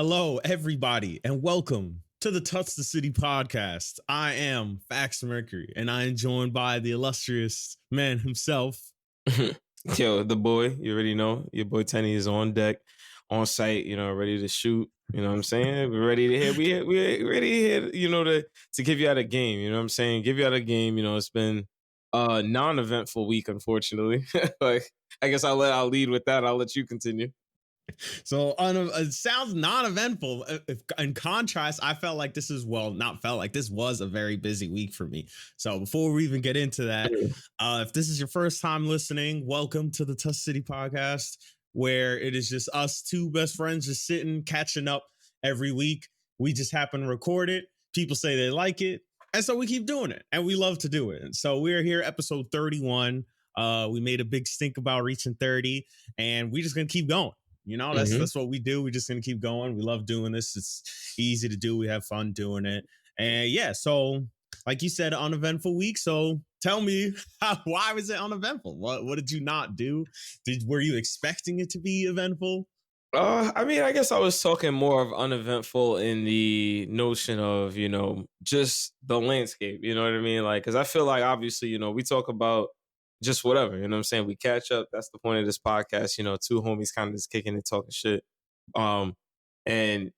Hello, everybody, and welcome to the Touch the City podcast. I am Fax Mercury, and I am joined by the illustrious man himself. Yo, the boy, you already know, your boy Tenny is on deck, on site, ready to shoot. You know what I'm saying? We're ready to hit. We're ready to hit, to give you out a game. You know what I'm saying? Give you out a game. It's been a non-eventful week, unfortunately. Like, I guess I'll lead with that. I'll let you continue. So it sounds non-eventful. In contrast, I felt like this was a very busy week for me. So before we even get into that, if this is your first time listening, welcome to the Touch City podcast, where it is just us two best friends just sitting, catching up every week. We just happen to record it. People say they like it. And so we keep doing it, and we love to do it. And so we're here, episode 31. We made a big stink about reaching 30, and we're just going to keep going. That's what we do. We're just going to keep going. We love doing this. It's easy to do. We have fun doing it. And yeah, so like you said, uneventful week. So tell me, why was it uneventful? What did you not do? Were you expecting it to be eventful? I guess I was talking more of uneventful in the notion of, just the landscape. You know what I mean? Like, because I feel like, obviously, we talk about just whatever, you know what I'm saying? We catch up. That's the point of this podcast. Two homies kind of just kicking and talking shit. And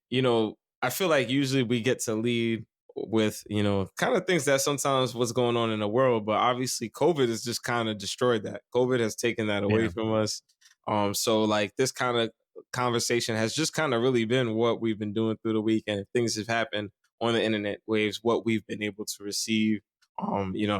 I feel like usually we get to lead with, kind of things that sometimes what's going on in the world. But obviously COVID has just kind of destroyed that. COVID has taken that away from us. So like this kind of conversation has just kind of really been what we've been doing through the week. And things have happened on the internet waves, what we've been able to receive.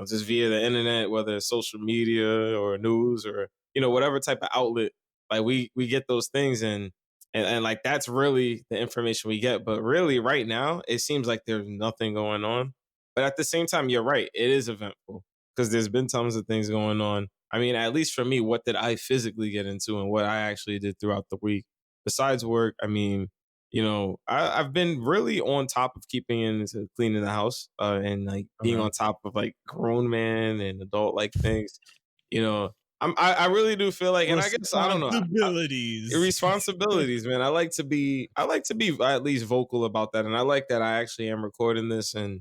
Just via the internet, whether it's social media or news or, whatever type of outlet, like we get those things and like, that's really the information we get. But really right now, it seems like there's nothing going on. But at the same time, you're right. It is eventful because there's been tons of things going on. I mean, at least for me, what did I physically get into and what I actually did throughout the week besides work? I mean, I've been really on top of keeping into cleaning the house and like being on top of like grown man and adult like things. I really do feel like, and I guess I don't know, responsibilities, man. I like to be at least vocal about that, and I like that I actually am recording this, and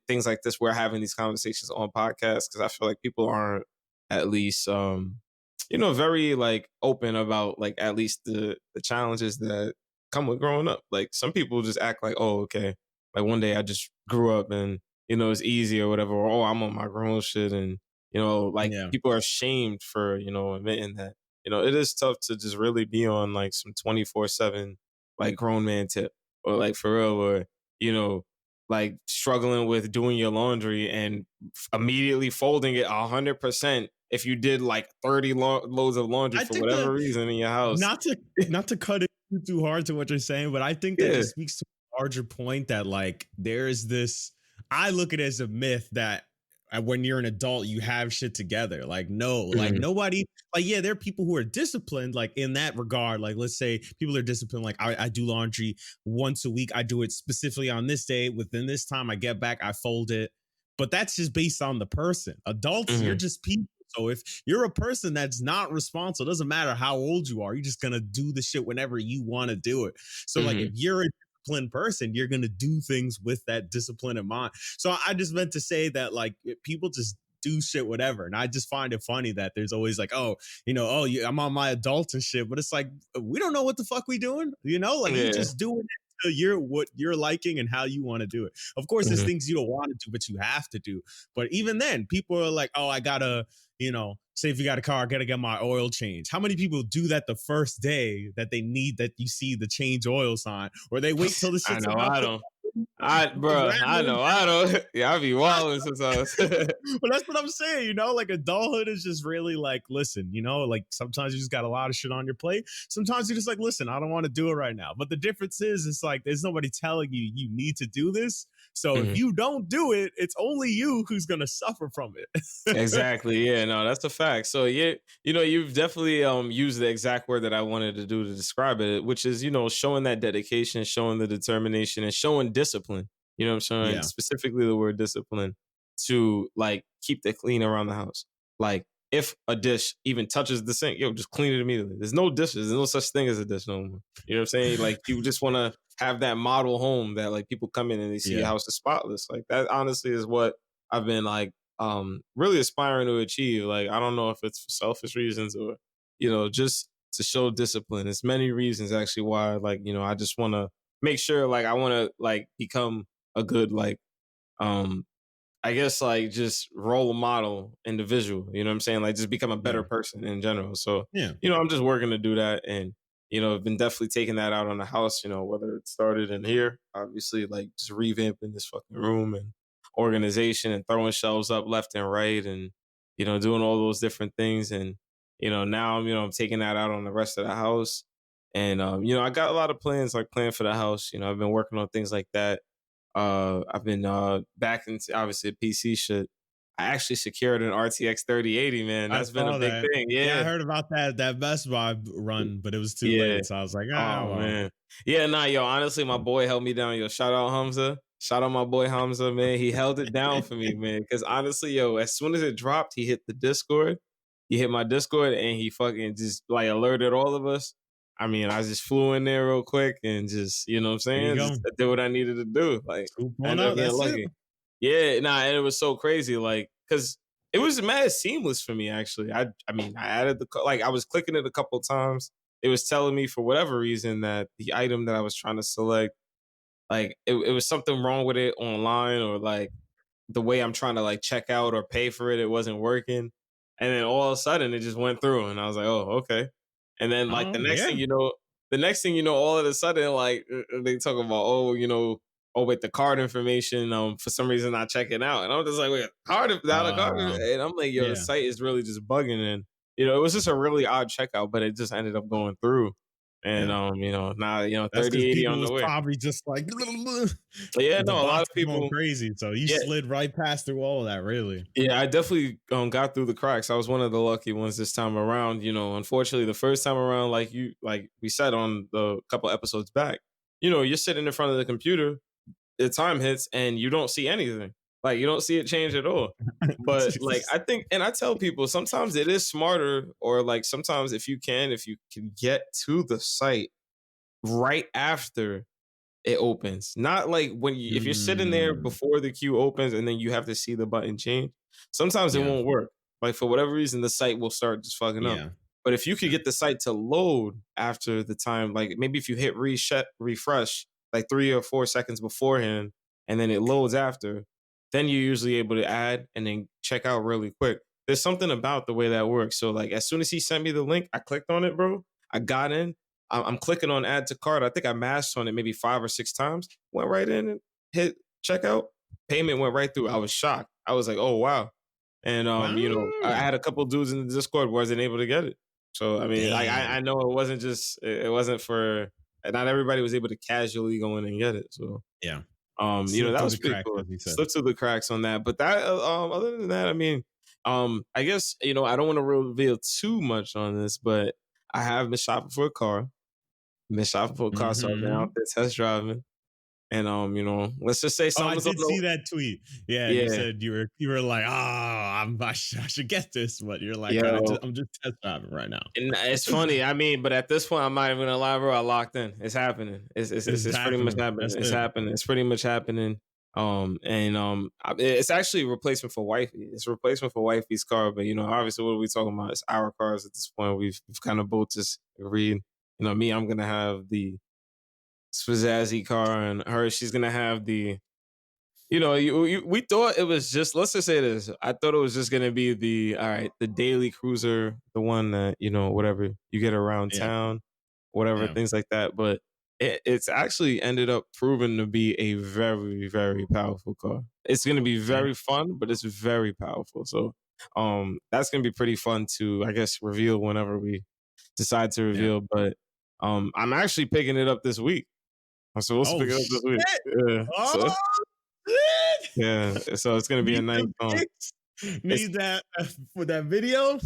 things like this. We're having these conversations on podcasts because I feel like people aren't at least very like open about like at least the challenges that come with growing up. Like some people just act like, oh, okay, like one day I just grew up and it's easy or whatever, or oh, I'm on my grown shit, and people are shamed for admitting that it is tough to just really be on like some 24/7 like grown man tip, or like for real, or like struggling with doing your laundry and immediately folding it 100% if you did like 30 loads of laundry for whatever reason in your house. Not to cut it too hard to what you're saying, but I think that just speaks to a larger point that like there is this, I look at it as a myth that when you're an adult, you have shit together. Like, no, like nobody, like, yeah, there are people who are disciplined, like in that regard. Like, let's say people are disciplined. Like I do laundry once a week. I do it specifically on this day. Within this time I get back, I fold it. But that's just based on the person. Adults, you're just people. So if you're a person that's not responsible, it doesn't matter how old you are, you're just going to do the shit whenever you want to do it. So like if you're a disciplined person, you're going to do things with that discipline in mind. So I just meant to say that like people just do shit, whatever. And I just find it funny that there's always like, I'm on my adult and shit. But it's like, we don't know what the fuck we doing, like you're just doing it. What you're liking and how you want to do it. Of course, there's things you don't want to do, but you have to do. But even then, people are like, oh, I gotta, say if you got a car, I gotta get my oil changed. How many people do that the first day that they need that you see the change oil sign, or they wait till the shit's I don't. Yeah, I be wilding sometimes. But that's what I'm saying, like adulthood is just really like, listen, like sometimes you just got a lot of shit on your plate. Sometimes you're just like, listen, I don't want to do it right now. But the difference is, it's like, there's nobody telling you need to do this. So if you don't do it, it's only you who's going to suffer from it. Exactly. Yeah, no, that's a fact. So yeah, you've definitely used the exact word that I wanted to do to describe it, which is, showing that dedication, showing the determination, and showing discipline. You know what I'm saying? Yeah. Specifically the word discipline to like keep the clean around the house. Like if a dish even touches the sink, yo, just clean it immediately. There's no dishes. There's no such thing as a dish no more. You know what I'm saying? Like you just want to have that model home that like people come in and they see your Yeah. house is spotless. Like that honestly is what I've been like really aspiring to achieve. Like I don't know if it's for selfish reasons or just to show discipline. There's many reasons actually why like, I just want to make sure like I want to like become a good like um I guess like just role model individual, you know what I'm saying? Like just become a better Yeah. person in general. So, Yeah. I'm just working to do that. And, I've been definitely taking that out on the house, whether it started in here, obviously like just revamping this fucking room and organization and throwing shelves up left and right and, doing all those different things. And, now, I'm taking that out on the rest of the house. And, I got a lot of plans, like planned for the house. I've been working on things like that. I've been back into obviously the PC shit. I actually secured an RTX 3080, man. I That's been a saw big that. thing. Yeah, I Yeah. heard about that Best Buy run, but it was too Yeah. late. So I was like, Oh well. man. Yeah, nah, yo, honestly, my boy held me down. Yo, shout out Hamza. Shout out my boy Hamza, man. He held it down for me, man. Cause honestly, yo, as soon as it dropped, he hit the Discord. He hit my Discord and he fucking just like alerted all of us. I mean, I just flew in there real quick and just, you know what I'm There you saying? go. Just did what I needed to do. Like, Scoop I one ended out. up getting That's it. lucky. Yeah, nah, and it was so crazy, like, cause it was mad seamless for me actually. I mean, I added like I was clicking it a couple times. It was telling me for whatever reason that the item that I was trying to select, like it was something wrong with it online or like the way I'm trying to like check out or pay for it, it wasn't working. And then all of a sudden it just went through and I was like, oh, okay. And then like Oh, yeah. the next thing you know, all of a sudden, like they talk about, oh, oh wait, the card information, for some reason not checking out. And I'm just like, wait, not a card. Uh, And I'm like, yo, the yeah. site is really just bugging. And, it was just a really odd checkout, but it just ended up going through. And Yeah. now, That's because 3080 people on the was way. probably just like But yeah, the no, a lot box of is going people, crazy. So you yeah, slid right past through all of that, really. yeah, I definitely got through the cracks. I was one of the lucky ones this time around. Unfortunately, the first time around, like we said on the couple episodes back, you're sitting in front of the computer, the time hits, and you don't see anything. Like you don't see it change at all. But like I think, and I tell people sometimes it is smarter, or like sometimes if you can get to the site right after it opens. Not like if you're sitting there Mm, before the queue opens and then you have to see the button change. Sometimes it yeah. won't work. Like for whatever reason, the site will start just fucking up. Yeah. But if you could Yeah. get the site to load after the time, like maybe if you hit refresh like 3 or 4 seconds beforehand, and then it loads after, then you're usually able to add and then check out really quick. There's something about the way that works. So like as soon as he sent me the link, I clicked on it, bro. I got in, I'm clicking on add to cart. I think I mashed on it maybe 5 or 6 times. Went right in and hit checkout. Payment went right through. I was shocked. I was like, oh wow. And I Wow. had a couple dudes in the Discord wasn't able to get it. So I mean, like Damn. I know it wasn't just it wasn't for not everybody was able to casually go in and get it. So Yeah. Slip that through was the pretty cracks, cool. as you said. Slipped through the cracks on that. But that other than that, I mean, I guess I don't want to reveal too much on this, but I have been shopping for a car. Been shopping for a car, so I've been out Mhm. there test driving. And let's just say Oh, I something's on did see the that tweet. Yeah, you yeah, said you were like, I should get this, but you're like, yo. I'm just test driving right now. And it's funny. I mean, but at this point, I'm not even gonna lie, bro. I locked in. It's happening. It's It's pretty much happening. happening. That's It's it. happening. It's pretty much happening. It's actually a replacement for wifey. It's a replacement for wifey's car. But obviously, what are we talking about? It's our cars at this point. We've kind of both just agreed. Me, I'm gonna have the spazazzy car, and her, she's gonna have the we thought it was just, let's just say this. I thought it was just going to be all right, the daily cruiser, the one that, whatever you get around Yeah. town, whatever, Yeah. things like that. But it's actually ended up proving to be a very, very powerful car. It's going to be Yeah. very fun, but it's very powerful. So, that's going to be pretty fun to, I guess, reveal whenever we decide to Yeah. reveal. But, I'm actually picking it up this week. I'm supposed to Oh pick it up this week. shit. Yeah. Oh So, shit. yeah, so it's gonna be a Need nice them song. pics. It's Need that for that video.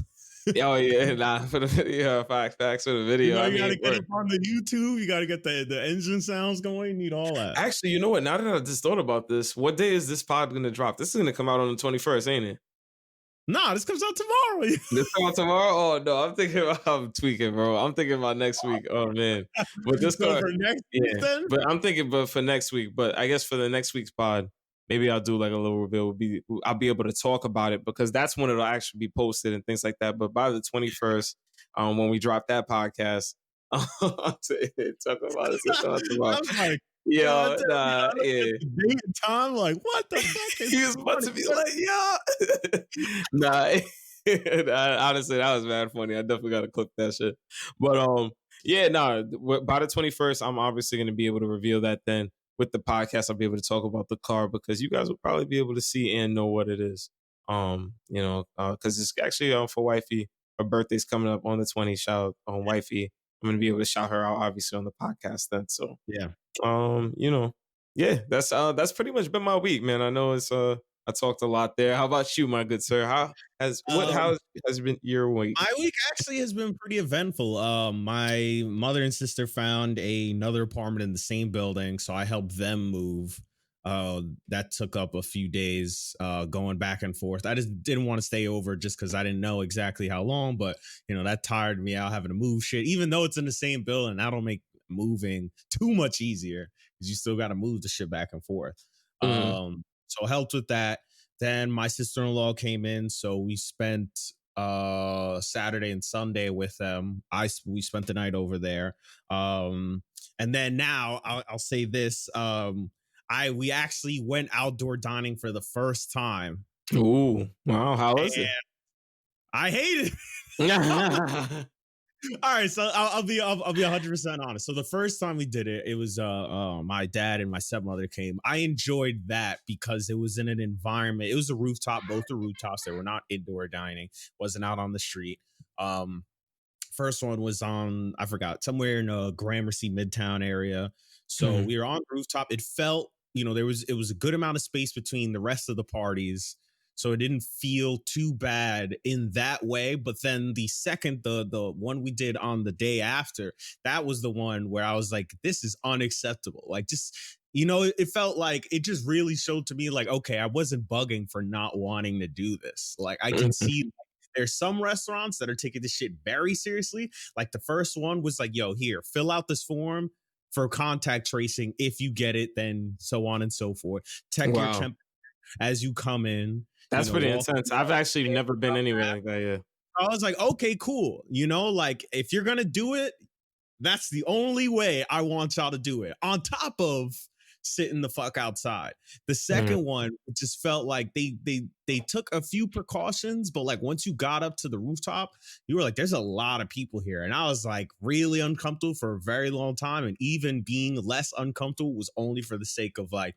oh yeah, nah, for the video, facts for the You video. know, I you mean, gotta get up on the YouTube. You gotta get the engine sounds going. You need all that. actually, you know what? Now that I just thought about this, what day is this pod gonna drop? This is gonna come out on the 21st, ain't it? Nah, this comes out tomorrow. This come out tomorrow? Oh no, I'm tweaking, bro. I'm thinking about next week. Oh man. But this So car, for next week, yeah. then But I'm thinking, but for next week, but I guess for the next week's pod, maybe I'll do like a little reveal. I'll be able to talk about it because that's when it'll actually be posted and things like that. But by the 21st, when we drop that podcast, I'll talk about it. So shout out I was like, Yo, I nah, looked at yeah. the date and time, like, what the fuck is He was about to be like, yeah. Nah, honestly, that was mad funny. I definitely got to clip that shit. But yeah, nah. By the 21st, I'm obviously going to be able to reveal that. Then with the podcast, I'll be able to talk about the car because you guys will probably be able to see and know what it is. Because it's actually for wifey. Her birthday's coming up on the 20th. Shout out on wifey. I'm going to be able to shout her out obviously on the podcast then. So yeah. Yeah, that's pretty much been my week, man. I know I talked a lot there. How about you, my good sir? How has been your week? My week actually has been pretty eventful. My mother and sister found another apartment in the same building, so I helped them move. That took up a few days, going back and forth. I just didn't want to stay over just because I didn't know exactly how long, but that tired me out having to move shit. Even though it's in the same building, that'll make moving too much easier because you still got to move the shit back and forth. Mhm. So I helped with that. Then my sister-in-law came in, so we spent Saturday and Sunday with them. We spent the night over there. And then now I'll say this. We actually went outdoor dining for the first time. Ooh, wow! How was And it? I hated it. All right, so I'll be 100% honest. So the first time we did it, it was my dad and my stepmother came. I enjoyed that because it was in an environment. It was a rooftop, both the rooftops. They were not indoor dining. Wasn't out on the street. First one was on, I forgot, somewhere in a Gramercy Midtown area. So Mhm. we were on the rooftop. It felt, it was a good amount of space between the rest of the parties. So it didn't feel too bad in that way. But then the one we did on the day after, that was the one where I was like, this is unacceptable. Like, just, it felt like it just really showed to me like, okay, I wasn't bugging for not wanting to do this. Like, I can Mhm. see there's some restaurants that are taking this shit very seriously. Like the first one was like, yo, here, fill out this form for contact tracing. If you get it, then so on and so forth. Check your Wow, temp as you come in, that's pretty walk. intense. I've actually never been anywhere like that. Yeah. I was like, okay, cool. Like if you're gonna do it, that's the only way I want y'all to do it. On top of sitting the fuck outside. The Mhm. second one just felt like they took a few precautions, but like once you got up to the rooftop, you were like, there's a lot of people here. And I was like really uncomfortable for a very long time. And even being less uncomfortable was only for the sake of like,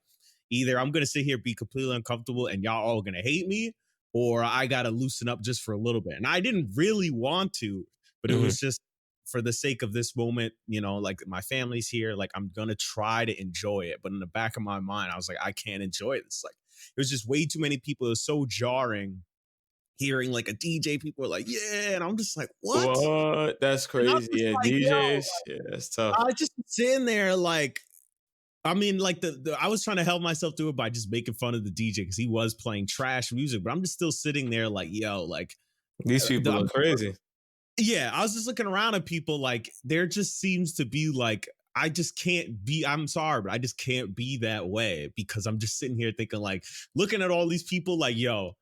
either I'm gonna sit here, be completely uncomfortable, and y'all all gonna hate me, or I gotta loosen up just for a little bit. And I didn't really want to, but it Mhm. was just for the sake of this moment, like my family's here, like I'm gonna try to enjoy it. But in the back of my mind, I was like, I can't enjoy this. Like it was just way too many people. It was so jarring hearing like a DJ, people are like, yeah, and I'm just like, what? What? That's And I'm crazy. just Yeah, like, yo, DJs. Yeah, that's tough. I just sitting there like, I mean, like I was trying to help myself do it by just making fun of the DJ because he was playing trash music, but I'm just still sitting there like, yo, like, These people are crazy. yeah, I was just looking around at people like there just seems to be like I just can't be, I'm sorry, but I just can't be that way because I'm just sitting here thinking like looking at all these people like, yo,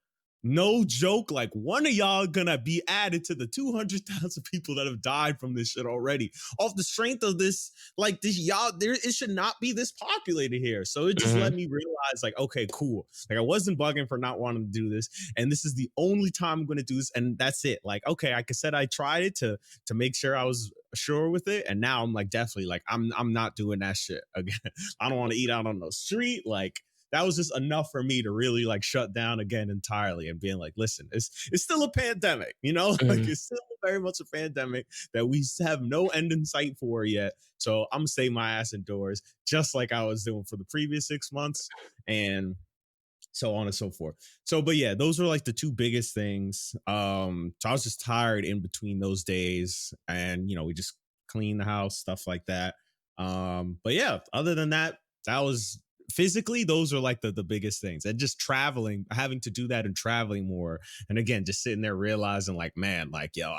no joke, like one of y'all gonna be added to the 200,000 people that have died from this shit already off the strength of this, like this y'all there, it should not be this populated here. So it just let Mhm. me realize like, okay, cool, like I wasn't bugging for not wanting to do this, and this is the only time I'm going to do this, and that's it. Like, okay, like I said, I tried it to make sure I was sure with it, and now I'm like definitely like I'm not doing that shit again. I don't want to eat out on the street. Like that was just enough for me to really like shut down again entirely and being like, listen, it's still a pandemic, like Mhm. it's still very much a pandemic that we have no end in sight for yet. So I'm gonna stay my ass indoors, just like I was doing for the previous 6 months. And so on and so forth. So, but yeah, those were like the two biggest things. So I was just tired in between those days, and we just cleaned the house, stuff like that. But yeah, other than that, that was physically, those are like the biggest things. And just traveling, having to do that and traveling more. And again, just sitting there realizing like, man, like, yo,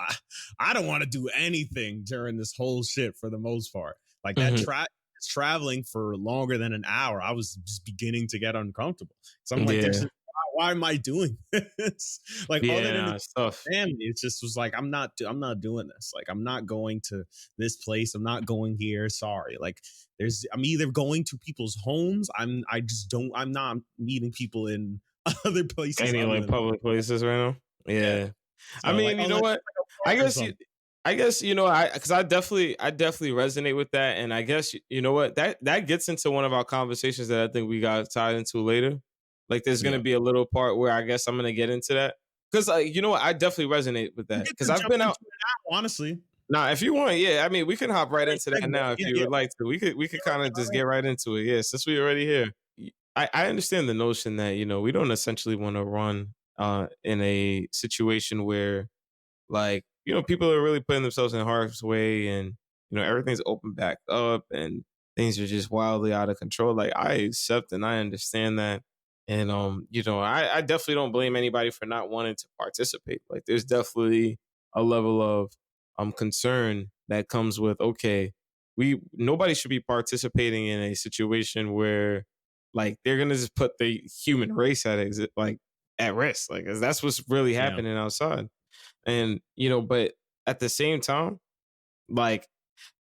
I don't want to do anything during this whole shit for the most part. Like that Mhm. traveling for longer than an hour, I was just beginning to get uncomfortable. So I'm like, there's Yeah. just, why am I doing this? Like other Yeah, than nah, it's tough. family, it just was like, I'm not doing this. Like I'm not going to this place. I'm not going here. Sorry. Like I'm either going to people's homes. I just don't, I'm not meeting people in other places Any other like than public places right now? yeah. Yeah. I So like mean, you know unless what? it's like a I park or guess you something. I guess, you know, because I definitely resonate with that. And I guess you know what? That gets into one of our conversations that I think we got tied into later. Like there's gonna Yeah. be a little part where I guess I'm gonna get into that. Cause you know what, I definitely resonate with We that. get Cause to I've jump been out. into it now, honestly. Nah, if you want, yeah. I mean, we can hop right Great into that segue. now if Yeah, you yeah. would like to. We could kind of just get right into it. Yeah, since we already here. I understand the notion that, you know, we don't essentially want to run in a situation where like, you know, people are really putting themselves in harm's way and, you know, everything's open back up and things are just wildly out of control. Like I accept and I understand that. And you know, I definitely don't blame anybody for not wanting to participate. Like there's definitely a level of concern that comes with, okay, we nobody should be participating in a situation where like they're gonna just put the human race like at risk. Like 'cause that's what's really Yeah. happening outside. And, you know, but at the same time, like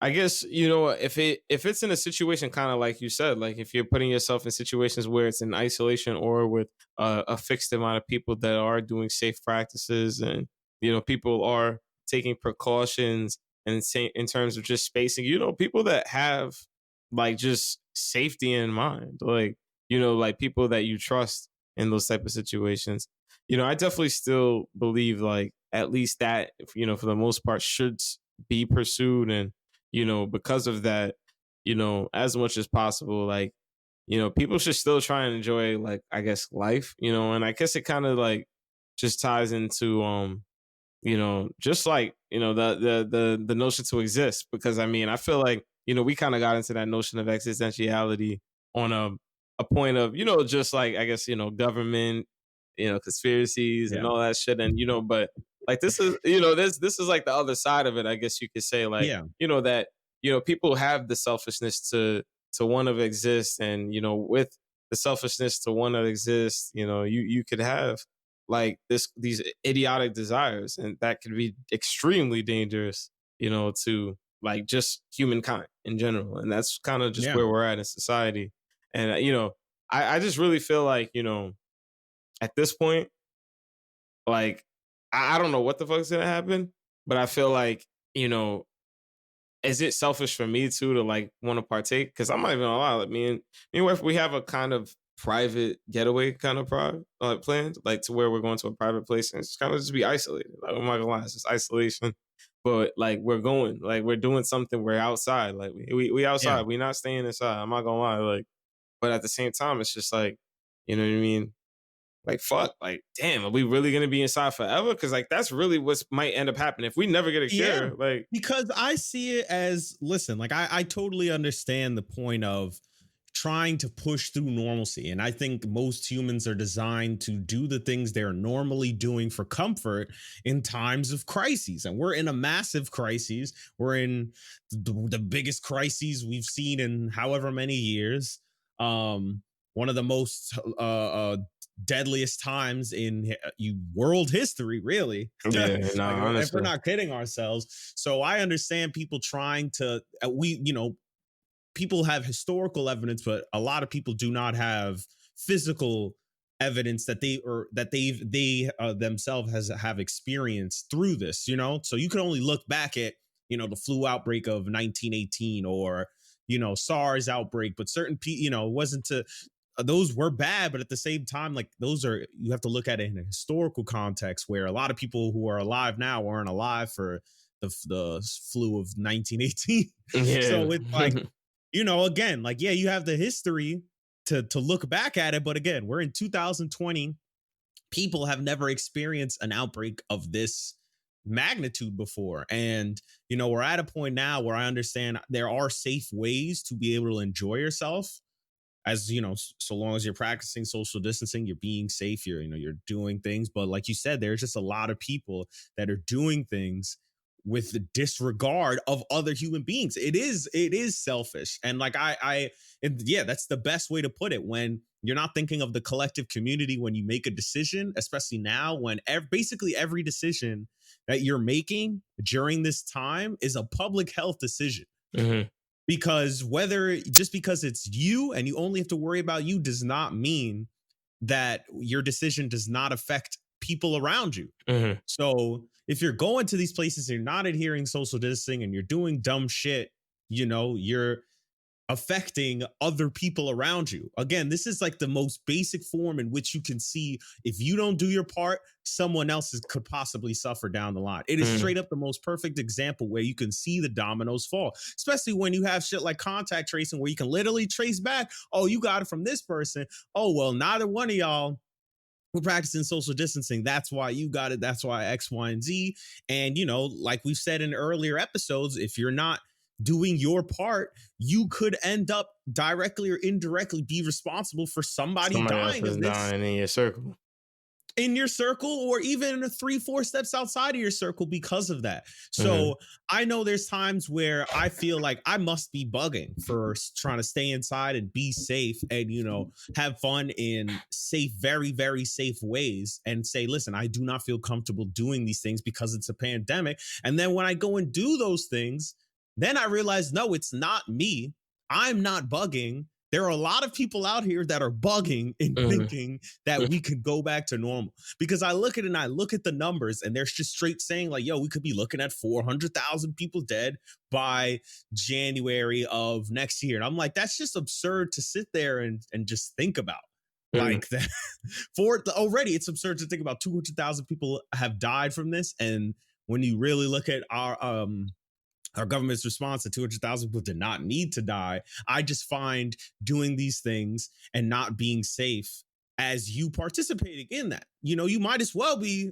I guess, you know, if it's in a situation kind of like you said, like if you're putting yourself in situations where it's in isolation or with a fixed amount of people that are doing safe practices and, you know, people are taking precautions and in terms of just spacing, you know, people that have like just safety in mind, like, you know, like people that you trust in those type of situations. You know, I definitely still believe like at least that, you know, for the most part should be pursued. And you know, because of that, you know, as much as possible, like, you know, people should still try and enjoy, like, I guess, life, you know, and I guess it kind of like just ties into, you know, just like, you know, the notion to exist. Because I mean, I feel like, you know, we kind of got into that notion of existentiality on a point of, you know, just like, I guess, you know, government, you know, conspiracies and Yeah. all that shit. And, you know, but like this is, you know, this is like the other side of it, I guess you could say, like, Yeah. you know, that, you know, people have the selfishness to want to exist. And, you know, with the selfishness to want to exist, you know, you could have like these idiotic desires, and that could be extremely dangerous, you know, to like just humankind in general. And that's kind of just Yeah. where we're at in society. And you know, I just really feel like, you know, at this point, like I don't know what the fuck's gonna happen, but I feel like, you know, is it selfish for me too to like want to partake? Because I'm not even gonna lie, like me and wife, we have a kind of private getaway kind of planned, like to where we're going to a private place and it's kind of just be isolated. Like, I'm not gonna lie, it's just isolation. But like we're going, like we're doing something. We're outside, like we Yeah. outside. We not staying inside. I'm not gonna lie, like. But at the same time, it's just like, you know what I mean? Like fuck, like damn, are we really gonna be inside forever? Because like that's really what might end up happening if we never get a Yeah. cure. Like, Because I see it as, listen, like I totally understand the point of trying to push through normalcy. And I think most humans are designed to do the things they're normally doing for comfort in times of crises. And we're in a massive crisis. We're in the biggest crises we've seen in however many years. One of the most deadliest times in world history, really. yeah, Like nah, if we're honestly. not kidding ourselves. So I understand people trying to people have historical evidence, but a lot of people do not have physical evidence that they themselves have experienced through this. So you can only look back at the flu outbreak of 1918 or SARS outbreak, but certain it wasn't to those were bad, but at the same time, like those are you have to look at it in a historical context where a lot of people who are alive now weren't alive for the flu of 1918. Yeah. So it's like again, like, yeah, you have the history to look back at it. But again, we're in 2020. People have never experienced an outbreak of this magnitude before. And, we're at a point now where I understand there are safe ways to be able to enjoy yourself. as you know, so long as you're practicing social distancing, you're being safe, you're doing things. But like you said, there's just a lot of people that are doing things with the disregard of other human beings. It is selfish. And like yeah, that's the best way to put it. When you're not thinking of the collective community when you make a decision, especially now when basically every decision that you're making during this time is a public health decision. Mm-hmm. Because just because it's you and you only have to worry about you does not mean that your decision does not affect people around you. Mm-hmm. So if you're going to these places and you're not adhering social distancing and you're doing dumb shit, you're affecting other people around you. Again, this is like the most basic form in which you can see if you don't do your part, someone else could possibly suffer down the line. It is straight up the most perfect example where you can see the dominoes fall, especially when you have shit like contact tracing where you can literally trace back, oh, you got it from this person. Oh, well, neither one of y'all we're practicing social distancing. That's why you got it. That's why X, Y, and Z. And, like we've said in earlier episodes, if you're not doing your part, you could end up directly or indirectly be responsible for somebody Else dying is of this dying in your circle. in your circle or even 3-4 steps outside of your circle because of that. So I know there's times where I feel like I must be bugging for trying to stay inside and be safe and, have fun in safe, very, very safe ways and say, listen, I do not feel comfortable doing these things because it's a pandemic. And then when I go and do those things, then I realize, no, it's not me. I'm not bugging. There are a lot of people out here that are bugging and thinking that we could go back to normal. Because I look at it and I look at the numbers and they're just straight saying like, yo, we could be looking at 400,000 people dead by January of next year. And I'm like, that's just absurd to sit there and just think about. Like that already it's absurd to think about 200,000 people have died from this. And when you really look at our government's response that 200,000 people did not need to die. I just find doing these things and not being safe as you participating in that. You might as well be,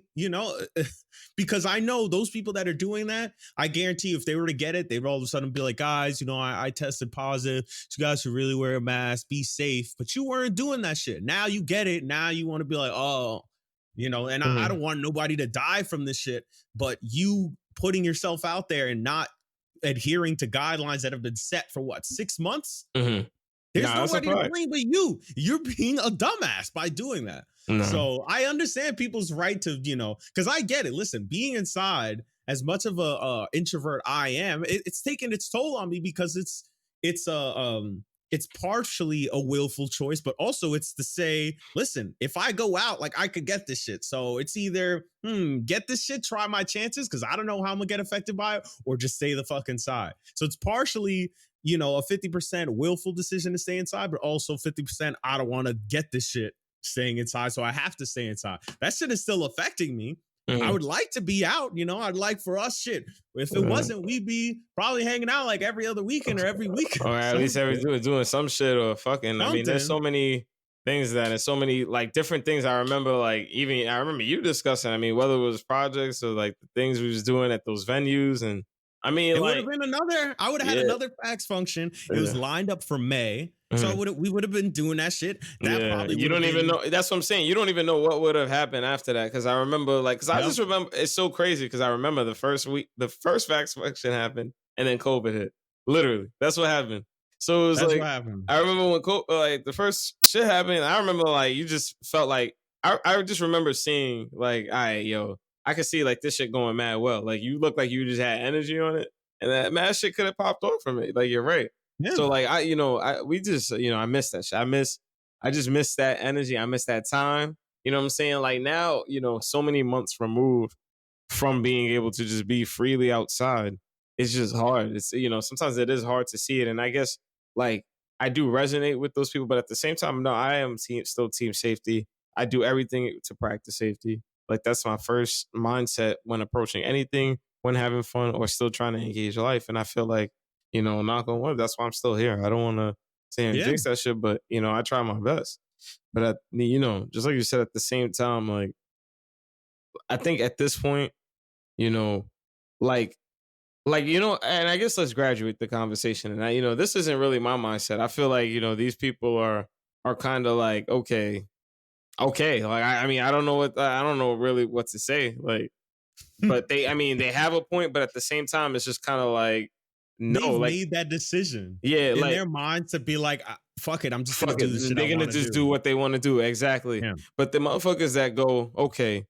because I know those people that are doing that, I guarantee if they were to get it, they would all of a sudden be like, guys, I tested positive. So you guys should really wear a mask, be safe. But you weren't doing that shit. Now you get it. Now you want to be like, oh, and I don't want nobody to die from this shit. But you putting yourself out there and not adhering to guidelines that have been set for 6 months. There's nobody to blame but you. You're being a dumbass by doing that. So I understand people's right to, because I get it. Listen, being inside, as much of a introvert I am, it's taken its toll on me because it's partially a willful choice, but also it's to say, listen, if I go out, like I could get this shit. So it's either get this shit, try my chances, because I don't know how I'm gonna get affected by it, or just stay the fuck inside. So it's partially, a 50% willful decision to stay inside, but also 50% I don't want to get this shit staying inside. So I have to stay inside. That shit is still affecting me. I would like to be out, I'd like for us shit. If it wasn't, we'd be probably hanging out like every other weekend or every weekend. Or at least doing some shit or fucking. Something. I mean, there's so many things and so many like different things. I remember I remember you discussing, I mean, whether it was projects or like the things we was doing at those venues. And I mean, it would have been I would have had another fax function. It was lined up for May. So we would have been doing that shit. That probably you don't even know. That's what I'm saying. You don't even know what would have happened after that. Because I remember, I just remember it's so crazy. Because I remember the first fax function happened, and then COVID hit. Literally, that's what happened. So it was what happened. I remember when the first shit happened. I remember you just felt like I just remember seeing all right, yo, I could see this shit going mad well. Like you look like you just had energy on it, and that mad shit could have popped off from it. Like you're right. Yeah. So we just I miss that shit. I just miss that energy. I miss that time. You know what I'm saying? Like now, so many months removed from being able to just be freely outside, it's just hard. It's sometimes it is hard to see it, and I guess I do resonate with those people, but at the same time, no, I am still team safety. I do everything to practice safety. That's my first mindset when approaching anything, when having fun, or still trying to engage life. And I feel like, knock on wood, that's why I'm still here. I don't want to say and jinx that shit, but, I try my best. But, just like you said, at the same time, I think at this point, Like, and I guess let's graduate the conversation. And this isn't really my mindset. I feel like, these people are kind of like, okay, okay. Like, I mean, I don't know really what to say. Like, but I mean, they have a point, but at the same time, it's just kind of like, no, They've like, made that decision yeah, in like, their minds to be like, fuck it, I'm just gonna fuck it. do the shit I They're gonna want to just do do. what they want to do. Exactly. Yeah, But the motherfuckers that go, okay,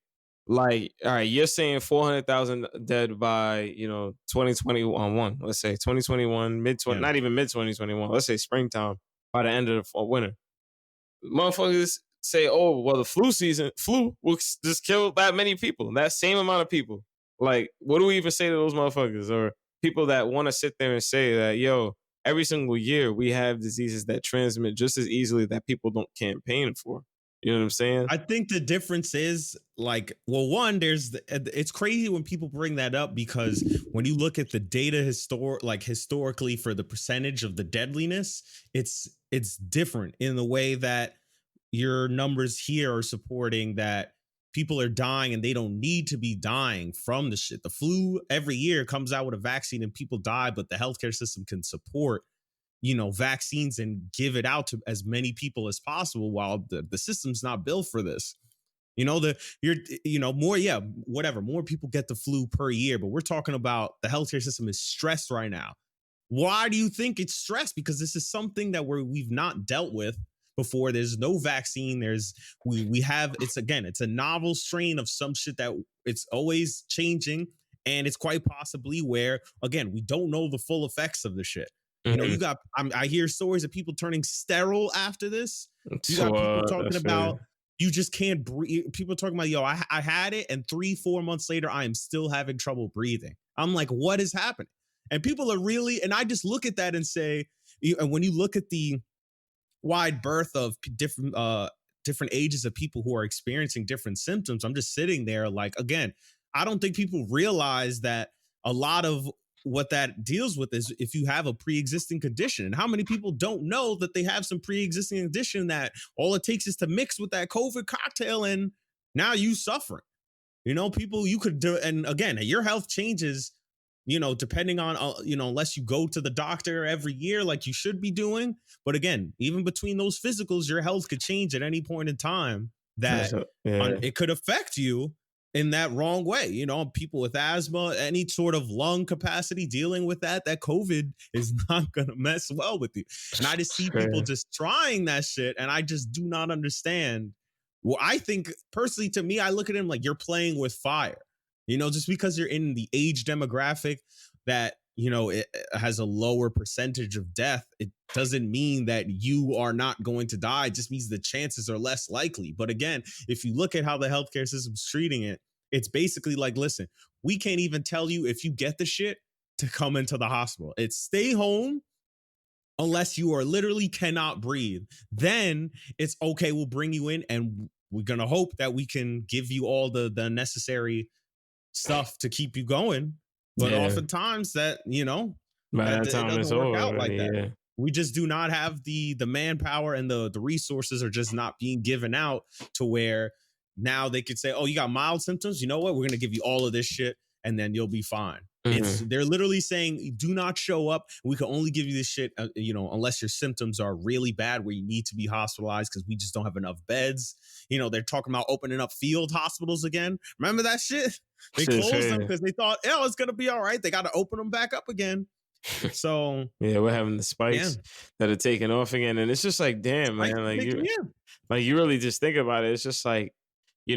like, all right, you're saying 400,000 dead by 2021. Let's say 2021, mid 20, yeah. not even mid 2021. Let's say springtime by the end of the winter. Motherfuckers say, oh, well, the flu will just kill that many people, that same amount of people. Like, what do we even say to those motherfuckers or people that want to sit there and say that, yo, every single year we have diseases that transmit just as easily that people don't campaign for. You know what I'm saying? I think the difference is like, well, one, it's crazy when people bring that up because when you look at the data historically for the percentage of the deadliness, it's different in the way that your numbers here are supporting that people are dying and they don't need to be dying from the shit. The flu every year comes out with a vaccine and people die, but the healthcare system can support vaccines and give it out to as many people as possible while the system's not built for this. More, yeah, whatever, more people get the flu per year, but we're talking about the healthcare system is stressed right now. Why do you think it's stressed? Because this is something that we've not dealt with before. There's no vaccine. We have, it's a novel strain of some shit that it's always changing, and it's quite possibly where, again, we don't know the full effects of the shit. Mhm. I hear stories of people turning sterile after this. You got people talking That's right. about you just can't breathe. People talking about, yo, I had it, and 3-4 months later, I am still having trouble breathing. I'm like, what is happening? And people are really, and I just look at that and say, and when you look at the wide berth of different ages of people who are experiencing different symptoms, I'm just sitting there like, again, I don't think people realize that a lot of what that deals with is if you have a pre-existing condition. And how many people don't know that they have some pre-existing condition that all it takes is to mix with that COVID cocktail and now you suffering. People you could do, and again, your health changes, depending on, unless you go to the doctor every year like you should be doing. But again, even between those physicals, your health could change at any point in time that Yeah. it could affect you in that wrong way. People with asthma, any sort of lung capacity dealing with that COVID is not going to mess well with you. And I just see people Fair. just trying that shit, and I just do not understand. Well, I think personally, to me, I look at him like you're playing with fire. Just because you're in the age demographic that, it has a lower percentage of death, it doesn't mean that you are not going to die. It just means the chances are less likely. But again, if you look at how the healthcare system's treating it, it's basically like, listen, we can't even tell you if you get the shit to come into the hospital. It's stay home unless you are literally cannot breathe. Then it's okay, we'll bring you in and we're going to hope that we can give you all the necessary stuff to keep you going. But Yeah. oftentimes By that it time doesn't it's work over out like already. that. Yeah. We just do not have the manpower, and the resources are just not being given out to where now they could say, oh, you got mild symptoms, you know what, we're going to give you all of this shit and then you'll be fine. Mhm. They're literally saying, do not show up, we can only give you this shit unless your symptoms are really bad where you need to be hospitalized because we just don't have enough beds. They're talking about opening up field hospitals again. Remember that shit? They Shit's closed them crazy. because they thought, oh, it's gonna be all right. They got to open them back up again. So Yeah, we're having the yeah, spikes that are taking off again, and it's just like, damn, like man, like you, yeah, like you really just think about it. It's just like,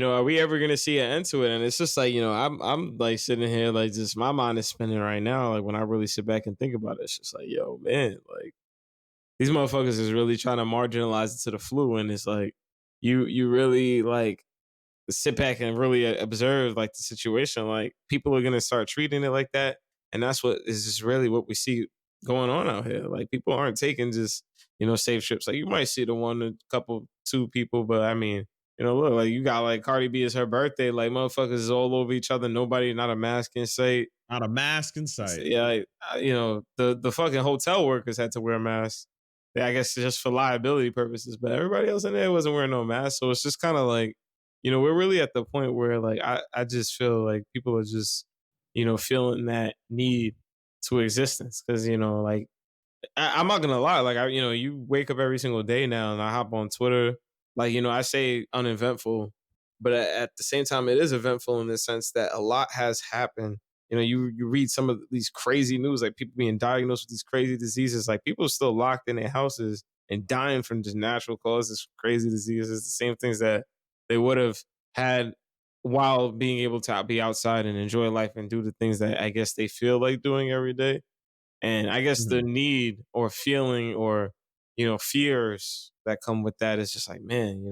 are we ever gonna see an end to it? And it's just like, I'm like sitting here, like just my mind is spinning right now. Like when I really sit back and think about it, it's just like, yo, man, like these motherfuckers is really trying to marginalize it to the flu, and it's like, you really like sit back and really observe like the situation. Like people are gonna start treating it like that, and that's what is just really what we see going on out here. Like people aren't taking just safe trips. Like you might see the one, a couple, two people, but I mean, look, like you got like Cardi B is her birthday. Like motherfuckers is all over each other. Nobody, not a mask in sight. not a mask in So, sight. yeah, like, the fucking hotel workers had to wear masks. Yeah, I guess just for liability purposes, but everybody else in there wasn't wearing no mask. So it's just kind of like, we're really at the point where like I just feel like people are just, feeling that need to existence. Because like I'm not gonna lie, like you wake up every single day now, and I hop on Twitter, like I say uneventful, but at the same time, it is eventful in the sense that a lot has happened. You read some of these crazy news, like people being diagnosed with these crazy diseases, like people are still locked in their houses and dying from just natural causes, crazy diseases, the same things that they would have had while being able to be outside and enjoy life and do the things that I guess they feel like doing every day. And I guess the Mhm. need or feeling or, fears that come with that is just like, man,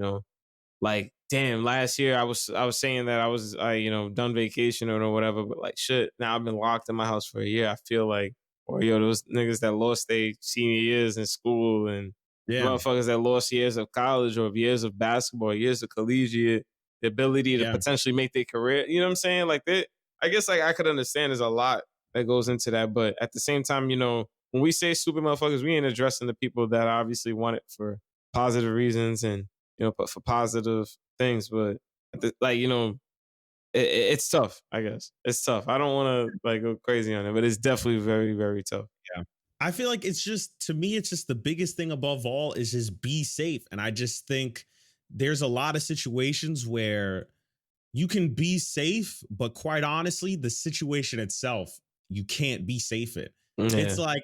like, damn, last year I was saying that I done vacation or whatever, but like shit, now I've been locked in my house for a year. I feel like, or those niggas that lost their senior years in school and Yeah. motherfuckers that lost years of college or years of basketball, years of collegiate, the ability to Yeah. potentially make their career. You know what I'm saying? Like that, I guess like I could understand there's a lot that goes into that, but at the same time, when we say stupid motherfuckers, we ain't addressing the people that obviously want it for positive reasons and but for positive things. But like it's tough. I guess it's tough. I don't want to like go crazy on it, but it's definitely very very tough. Yeah. I feel like it's just, to me, it's just the biggest thing above all is just be safe. And I just think there's a lot of situations where you can be safe, but quite honestly, the situation itself, you can't be safe in. It's Yeah. like,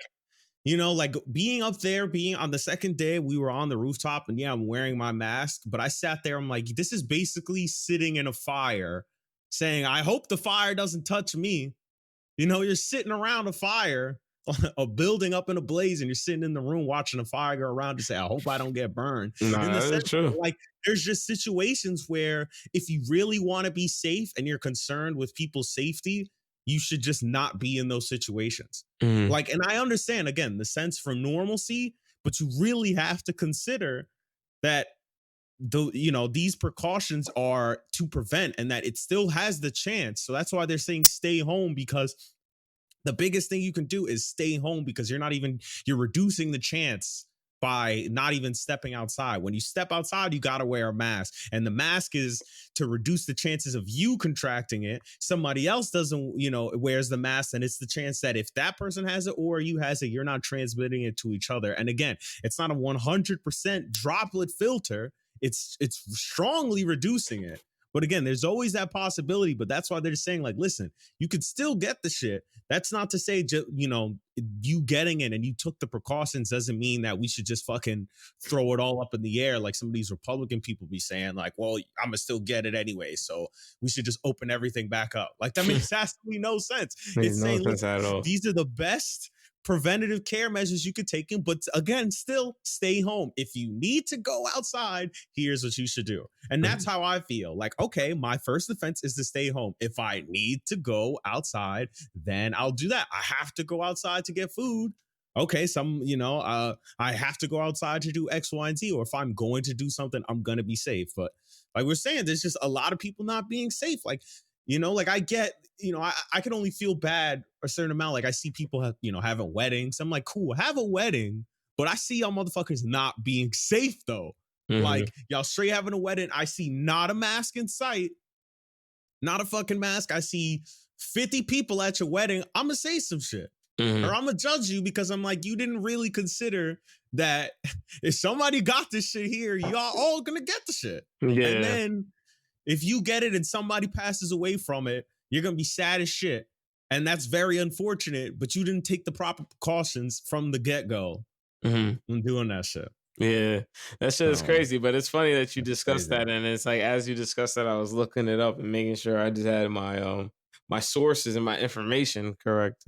like being up there, being on the second day, we were on the rooftop, and yeah, I'm wearing my mask, but I sat there, I'm like, this is basically sitting in a fire saying, I hope the fire doesn't touch me. You're sitting around a fire, a building up in a blaze, and you're sitting in the room watching a fire go around to say, I hope I don't get burned. In the Nah, sense that's true. that, like, there's just situations where if you really want to be safe and you're concerned with people's safety, you should just not be in those situations. Mhm. Like, and I understand again the sense for normalcy, but you really have to consider that these precautions are to prevent and that it still has the chance. So that's why they're saying stay home, because the biggest thing you can do is stay home, because you're reducing the chance by not even stepping outside. When you step outside, you got to wear a mask, and the mask is to reduce the chances of you contracting it. Somebody else doesn't, wears the mask, and it's the chance that if that person has it or you has it, you're not transmitting it to each other. And again, it's not a 100% droplet filter. It's strongly reducing it. But again, there's always that possibility. But that's why they're saying, like, listen, you could still get the shit. That's not to say, you getting it and you took the precautions doesn't mean that we should just fucking throw it all up in the air like some of these Republican people be saying, like, well, I'm gonna still get it anyway, so we should just open everything back up. Like, that makes absolutely no sense. Makes It's no saying, sense listen, at all. these are the best preventative care measures you could take in, but again, still stay home. If you need to go outside, here's what you should do. And that's how I feel. Like, okay, my first defense is to stay home. If I need to go outside, then I'll do that. I have to go outside to get food. Okay, I have to go outside to do X, Y, and Z. Or if I'm going to do something, I'm gonna be safe. But like we're saying, there's just a lot of people not being safe. Like, like I get, I can only feel bad a certain amount. Like I see people having weddings. I'm like, cool, have a wedding, but I see y'all motherfuckers not being safe though. Mhm. Like y'all straight having a wedding. I see not a mask in sight, not a fucking mask. I see 50 people at your wedding. I'm gonna say some shit. Or Mhm. I'm gonna judge you, because I'm like, you didn't really consider that if somebody got this shit here, y'all all gonna get the shit. And Yeah. then if you get it and somebody passes away from it, you're gonna be sad as shit. And that's very unfortunate, but you didn't take the proper precautions from the get-go Mhm. when doing that shit. Yeah, that shit is So crazy, but it's funny that you that's discussed crazy. that, and it's like as you discussed that, I was looking it up and making sure I just had my sources and my information correct.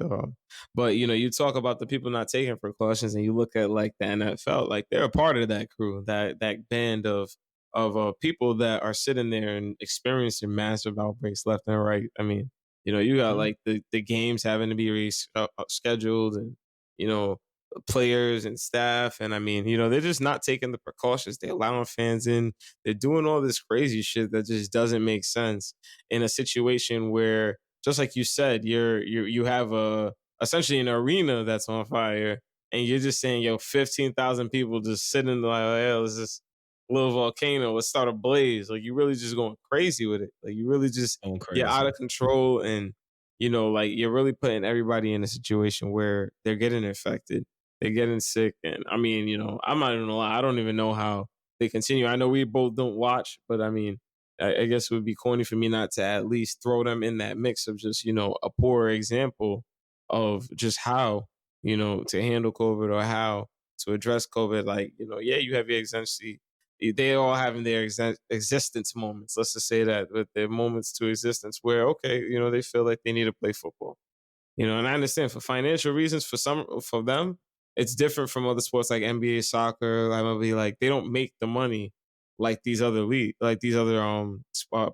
But you talk about the people not taking precautions, and you look at like the NFL, like they're a part of that crew, that band of people that are sitting there and experiencing massive outbreaks left and right. I mean, you got Mhm. like the games having to be scheduled, and you know players and staff. And I mean, they're just not taking the precautions. They're allowing fans in. They're doing all this crazy shit that just doesn't make sense in a situation where, just like you said, you have a essentially an arena that's on fire, and you're just saying, yo, 15,000 people just sitting like, hell, it's this little volcano. Let's start a blaze. Like you really just going crazy with it. Like you really just Going you're out crazy. of control, and like you're really putting everybody in a situation where they're getting infected, they're getting sick. And I mean, I'm not even gonna lie, I don't even know how they continue. I know we both don't watch, but I mean, I guess it would be corny for me not to at least throw them in that mix of just, a poor example of just how, to handle COVID or how to address COVID. Like, yeah, you have your existence. They all having their existence moments. Let's just say that, with their moments to existence where, okay, they feel like they need to play football. And I understand for financial reasons, for them, it's different from other sports like NBA, soccer. I'm gonna be like, they don't make the money like these other like these other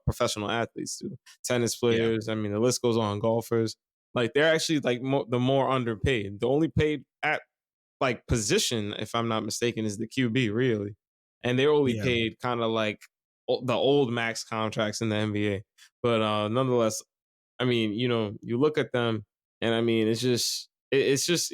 professional athletes do. Tennis Yeah. players. I mean, the list goes on. Golfers. Like they're actually like the more underpaid. The only paid at like position, if I'm not mistaken, is the QB really, and they're only Yeah. paid kind of like the old max contracts in the NBA. But nonetheless, I mean, you look at them, and I mean, yeah, it's just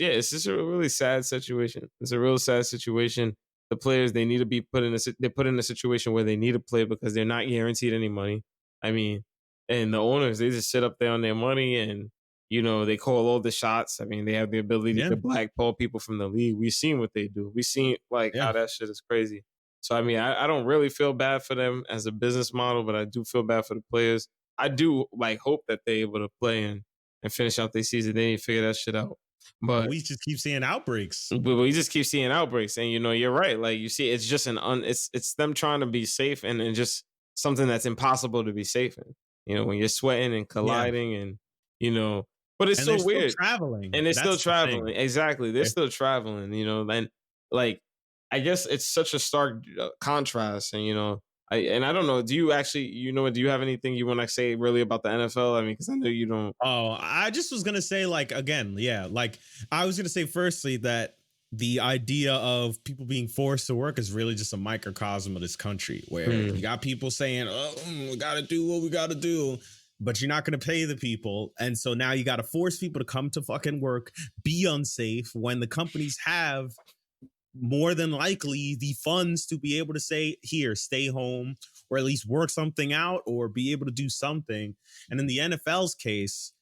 a really sad situation. It's a real sad situation. The players, they need to be they're put in a situation where they need to play because they're not guaranteed any money. I mean, and the owners, they just sit up there on their money, and they call all the shots. I mean, they have the ability Yeah. to blackball people from the league. We've seen what they do. We've seen like Yeah. how that shit is crazy. So I mean, I don't really feel bad for them as a business model, but I do feel bad for the players. I do like hope that they're able to play and finish out their season. They need to figure that shit out. But But we just keep seeing outbreaks. we just keep seeing outbreaks, and you're right. Like you see, it's just it's them trying to be safe, and just something that's impossible to be safe in. When you're sweating and Yeah. colliding, and you know, but it's And so they're still weird. traveling. And they're still That's the thing. traveling. Exactly. They're Yeah. still traveling, and like I guess it's such a stark contrast. And I don't know. Do you actually, do you have anything you want to say really about the NFL? I mean, because I know you don't. Oh, I just was gonna say, like, again, yeah, like I was gonna say firstly that the idea of people being forced to work is really just a microcosm of this country where you got people saying, oh, we gotta do what we gotta do, but you're not gonna pay the people. And so now you gotta force people to come to fucking work, be unsafe when the companies have more than likely the funds to be able to say, here, stay home, or at least work something out or be able to do something. And in the NFL's case,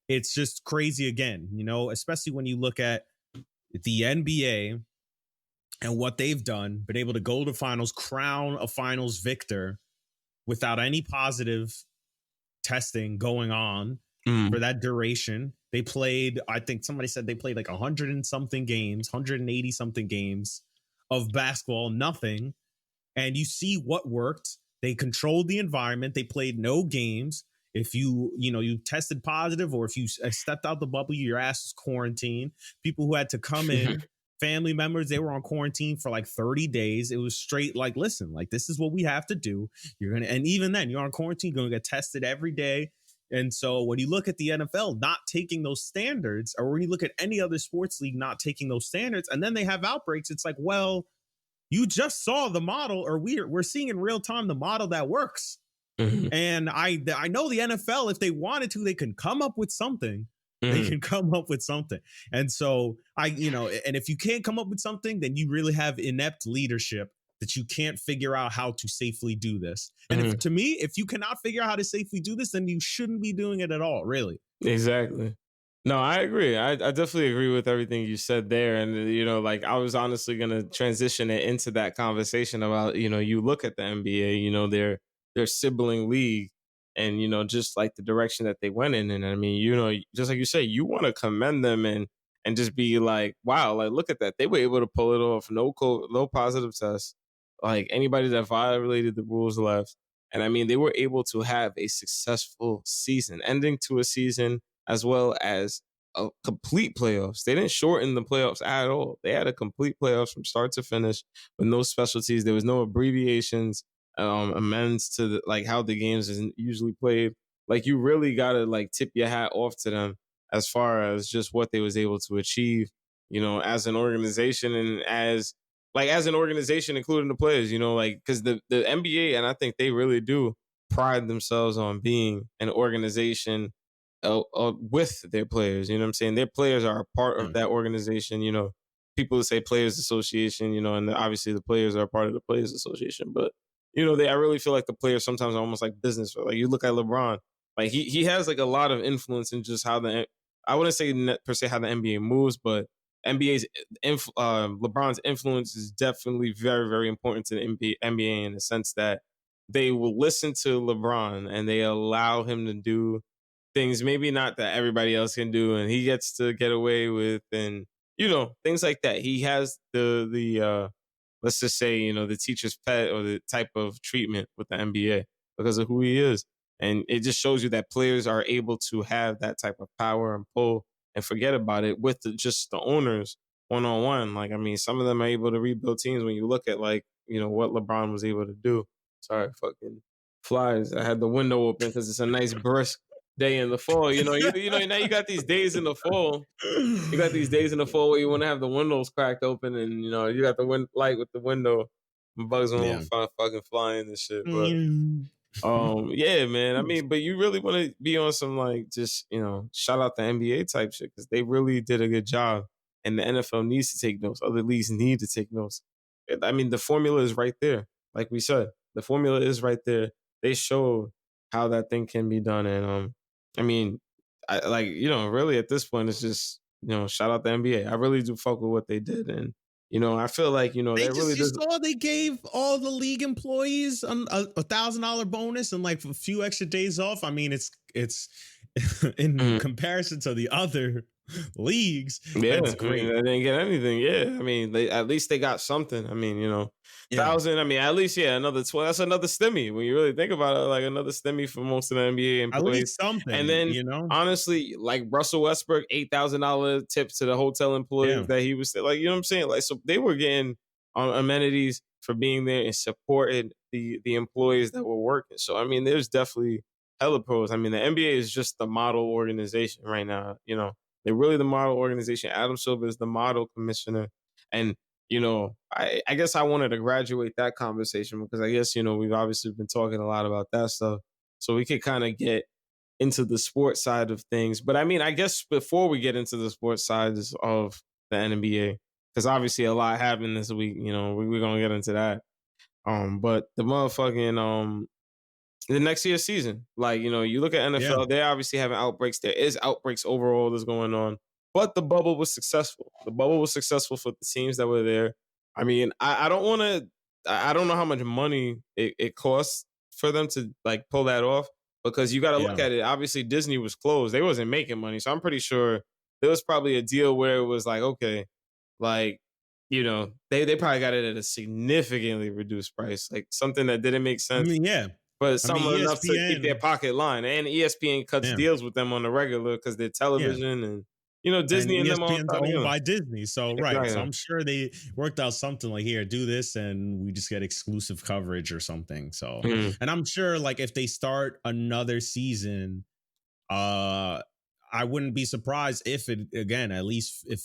it's just crazy again, especially when you look at the NBA and what they've done, been able to go to finals, crown a finals victor without any positive testing going on for that duration. They played, I think somebody said they played like 100 and something games, 180 something games of basketball, nothing. And you see what worked. They controlled the environment. They played no games. If you tested positive, or if you stepped out the bubble, your ass was quarantined. People who had to come in, family members, they were on quarantine for like 30 days. It was straight like, listen, like this is what we have to do. And even then, you're on quarantine, you're gonna get tested every day. And so when you look at the NFL not taking those standards, or when you look at any other sports league not taking those standards, and then they have outbreaks, it's like, well, you just saw the model, or we're seeing in real time the model that works. And I know the NFL, if they wanted to, they can come up with something. They can come up with something. And so and if you can't come up with something, then you really have inept leadership that you can't figure out how to safely do this. And to me, if you cannot figure out how to safely do this, then you shouldn't be doing it at all, really. Exactly. No, I agree. I definitely agree with everything you said there. And, like I was honestly going to transition it into that conversation about, you look at the NBA, their sibling league, and, just like the direction that they went in. And I mean, just like you say, you want to commend them and just be like, wow, like, look at that. They were able to pull it off. No positive tests. Like anybody that violated the rules left. And I mean, they were able to have a successful season, ending to a season as well as a complete playoffs. They didn't shorten the playoffs at all. They had a complete playoffs from start to finish with no specialties. There was no abbreviations, amends to like how the games is usually played. Like you really gotta like tip your hat off to them as far as just what they was able to achieve, as an organization, and as an organization, including the players, like because the NBA, and I think they really do pride themselves on being an organization with their players. You know what I'm saying? Their players are a part of that organization. People say players association, and obviously the players are a part of the players association. But, I really feel like the players sometimes are almost like business. Like you look at LeBron, Like he has like a lot of influence in just how I wouldn't say per se how the NBA moves, but NBA's LeBron's influence is definitely very, very important to the NBA in the sense that they will listen to LeBron and they allow him to do things maybe not that everybody else can do, and he gets to get away with, and things like that. He has the let's just say the teacher's pet or the type of treatment with the NBA because of who he is. And it just shows you that players are able to have that type of power and pull and forget about it with just the owners one on one. Like, I mean, some of them are able to rebuild teams when you look at like, what LeBron was able to do. Sorry, fucking flies. I had the window open because it's a nice brisk day in the fall. Now you got these days in the fall. You got these days in the fall where you want to have the windows cracked open and you got the light with the window. Bugs Yeah. won't fucking flying and shit. But Mm. yeah, man. I mean, but you really want to be on some like just shout out the NBA type shit because they really did a good job, and the NFL needs to take notes. Other leagues need to take notes. I mean, the formula is right there. Like we said, the formula is right there. They showed how that thing can be done, and I mean, I like really at this point, it's just shout out the NBA. I really do fuck with what they did, and I feel like They that really just you does. saw they gave all the league employees $1,000 bonus and like a few extra days off. I mean, it's in comparison to the other leagues, Yeah, that's I mean, great. they didn't get anything. Yeah, I mean, they at least they got something. I mean, Yeah, 1,000. I mean, at least another 12. That's another stimmy when you really think about it. Like another stimmy for most of the NBA at employees. least And something, then honestly, like Russell Westbrook, $8,000 tip to the hotel employees Yeah, that he was like, you know what I'm saying? Like, so they were getting amenities for being there and supported the employees that were working. So I mean, there's definitely hella pros. I mean, the NBA is just the model organization right now. They're really the model organization. Adam Silver is the model commissioner. And, I guess I wanted to graduate that conversation because I guess, we've obviously been talking a lot about that stuff. So we could kind of get into the sports side of things. But I mean, I guess before we get into the sports side of the NBA, because obviously a lot happened this week, we're going to get into that. But the motherfucking, the next year's season. Like, you look at yeah, NFL, they're obviously having outbreaks. There is outbreaks overall that's going on. But the bubble was successful. The bubble was successful for the teams that were there. I mean, I don't want to, I don't know how much money it costs for them to like pull that off because you got to look yeah. at it. Obviously, Disney was closed. They wasn't making money. So I'm pretty sure there was probably a deal where it was like, okay, like, they probably got it at a significantly reduced price, like something that didn't make I sense mean, yeah. but I mean, someone enough to keep their ESPN, pocket line. And ESPN cuts yeah, deals with them on the regular because they're yeah. television and And Disney and them all ESPN's trying to owned by Disney. So, right. So exactly. I'm sure they worked out something like, here, do this, and we just get exclusive coverage or something. So, Mm, and I'm sure like if they start another season, uh I wouldn't be surprised if it again, at least if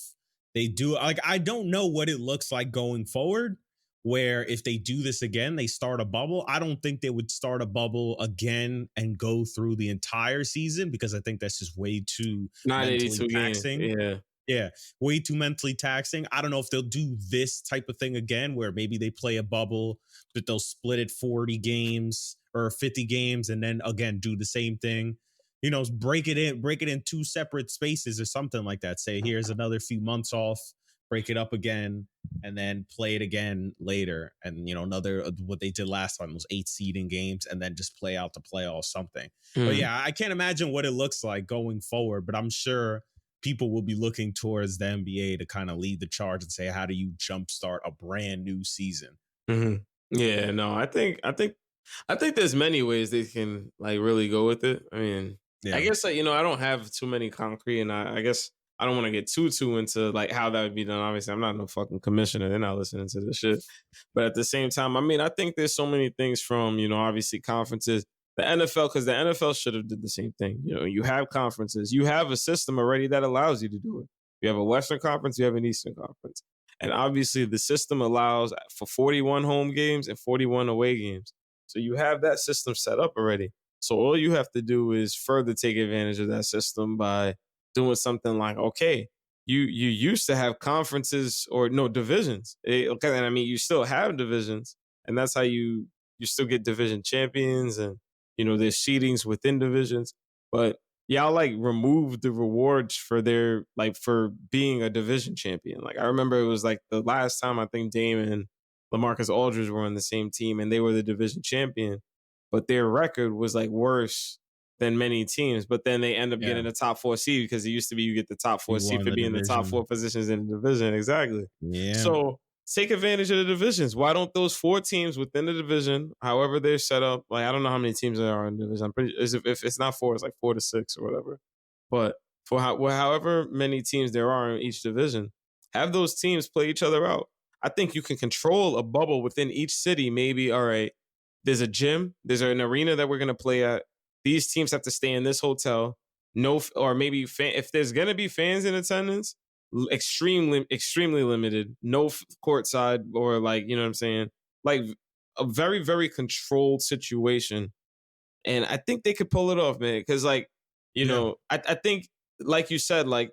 they do, like, I don't know what it looks like going forward, where if they do this again, they start a bubble. I don't think they would start a bubble again and go through the entire season because I think that's just way too mentally 982 games. taxing. Yeah. Yeah, way too mentally taxing. I don't know if they'll do this type of thing again, where maybe they play a bubble, but they'll split it 40 games or 50 games, and then again do the same thing. Break it in two separate spaces or something like that. Say, here's another few months off, break it up again, and then play it again later. And another what they did last time was 8 seeding games, and then just play out the playoffs, something. But Mm, yeah, I can't imagine what it looks like going forward. But I'm sure people will be looking towards the NBA to kind of lead the charge and say, how do you jumpstart a brand new season? mhm. Yeah, no, I think there's many ways they can like really go with it. I mean, I Yeah. guess like, I don't have too many concrete, and I guess I don't want to get too into like how that would be done. Obviously, I'm not no fucking commissioner. They're not listening to this shit. But at the same time, I mean, I think there's so many things from obviously conferences, the NFL, because the NFL should have did the same thing. You have conferences, you have a system already that allows you to do it. You have a Western Conference, you have an Eastern Conference. And obviously, the system allows for 41 home games and 41 away games. So you have that system set up already. So all you have to do is further take advantage of that system by doing something like, okay, you used to have conferences or no divisions. Okay, and I mean you still have divisions, and that's how you still get division champions, and there's seedings within divisions, but y'all like removed the rewards for their like for being a division champion. Like I remember it was like the last time I think Dame and LaMarcus Aldridge were on the same team and they were the division champion, but their record was like worse than many teams. But then they end up Yeah, getting a top 4 seed because it used to be you get the top four you seed won for the being the top division. 4 positions in the division. Exactly. Yeah, So take advantage of the divisions. Why don't those 4 teams within the division, however they're set up, like I don't know how many teams there are in the division. I'm pretty if it's not 4, it's like 4 to 6 or whatever. But for however many teams there are in each division, have those teams play each other out. I think you can control a bubble within each city. Maybe, all right, there's a gym, there's an arena that we're going to play at. These teams have to stay in this hotel. No, or maybe if there's going to be fans in attendance, extremely limited. No court side or like, you know what I'm saying? Like a very, very controlled situation. And I think they could pull it off, man. Cause like, yeah, I think, like you said, like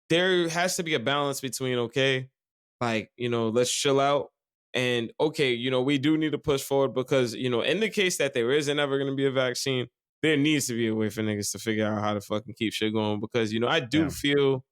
there has to be a balance between okay, like let's chill out, and okay, we do need to push forward because in the case that there isn't ever going to be a vaccine, there needs to be a way for niggas to figure out how to fucking keep shit going because I do yeah. feel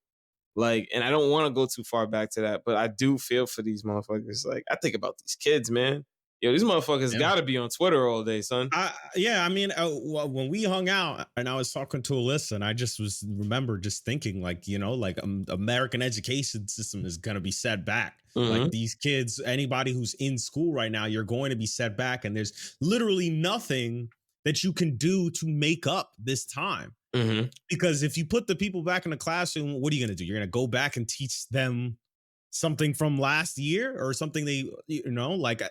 like, and I don't want to go too far back to that, but I do feel for these motherfuckers. Like I think about these kids, man. Yo, these motherfuckers Yeah. got to be on Twitter all day, son. Yeah, I mean, when we hung out and I was talking to Alyssa, and I just remember just thinking, like, like American education system is going to be set back. Like Mm-hmm. these kids, anybody who's in school right now, you're going to be set back, and there's literally nothing that you can do to make up this time. Mm-hmm. Because if you put the people back in the classroom, what are you going to do? You're going to go back and teach them something from last year or something like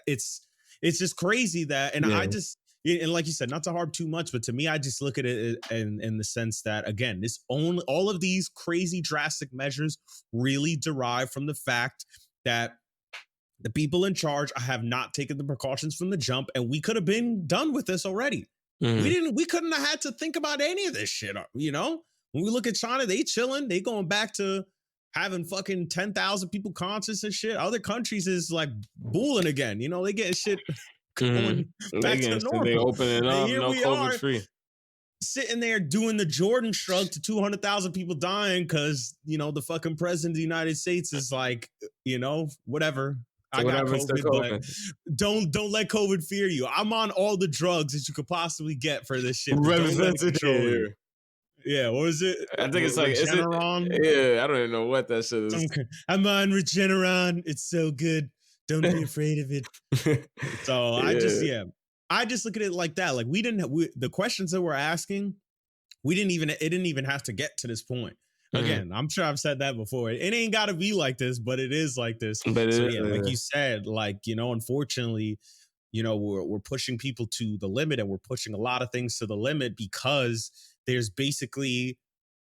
it's just crazy that, and Yeah. I just, and like you said, not to harp too much, but to me, I just look at it in the sense that, again, all of these crazy drastic measures really derive from the fact that the people in charge have not taken the precautions from the jump, and we could have been done with this already. Mm-hmm. We couldn't have had to think about any of this shit. When we look at China, they chilling, they going back to having fucking 10,000 people concerts and shit. Other countries is like booling again. They get shit going back to They normal. opening And up, here no we COVID are free. sitting there doing the Jordan shrug to 200,000 people dying because, the fucking president of the United States is like, whatever. So I got whatever, COVID, but don't let COVID fear you. I'm on all the drugs that you could possibly get for this shit, but don't let it control you. Yeah, what was it? I think it's like Regeneron? Yeah, I don't even know what that shit is. I'm on Regeneron. It's so good. Don't be afraid of it. So I just look at it like that. Like the questions that we're asking, it didn't even have to get to this point. Again, I'm sure I've said that before. It ain't got to be like this, but it is like this. But so like you said, like, unfortunately, we're pushing people to the limit, and we're pushing a lot of things to the limit because there's basically,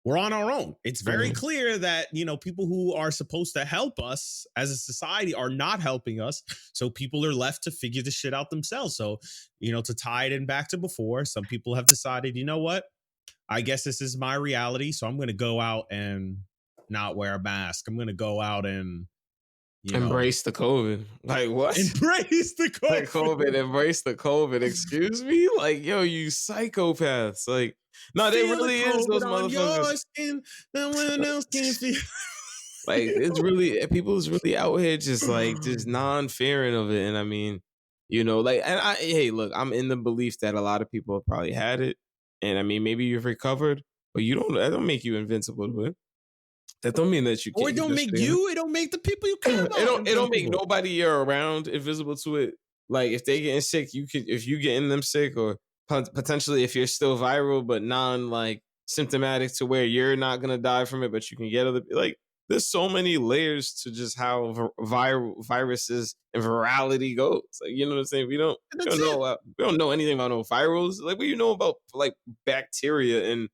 we're on our own. It's very clear that, people who are supposed to help us as a society are not helping us. So people are left to figure the shit out themselves. So, to tie it in back to before, some people have decided, you know what? I guess this is my reality. So I'm going to go out and not wear a mask. I'm going to go out and, embrace the COVID. Like what? Embrace the COVID. Like COVID, embrace the COVID. Excuse me? Like, yo, you psychopaths. Like, no, they really is those motherfuckers. Your skin, no one else can feel. Like, it's really, people's really out here just like, just non-fearing of it. And I mean, like, and hey, look, I'm in the belief that a lot of people have probably had it. And I mean, maybe you've recovered, but that don't make you invincible to it. That don't mean that you can't. Or it don't make you. It don't make the people you care about. It don't make nobody you're around invisible to it. Like if they getting sick, if you getting them sick, or potentially if you're still viral but non like symptomatic to where you're not gonna die from it, but you can get other like. There's so many layers to just how viruses and virality goes. Like, you know what I'm saying? We don't know anything about no virals. Like, what do you know about like bacteria? And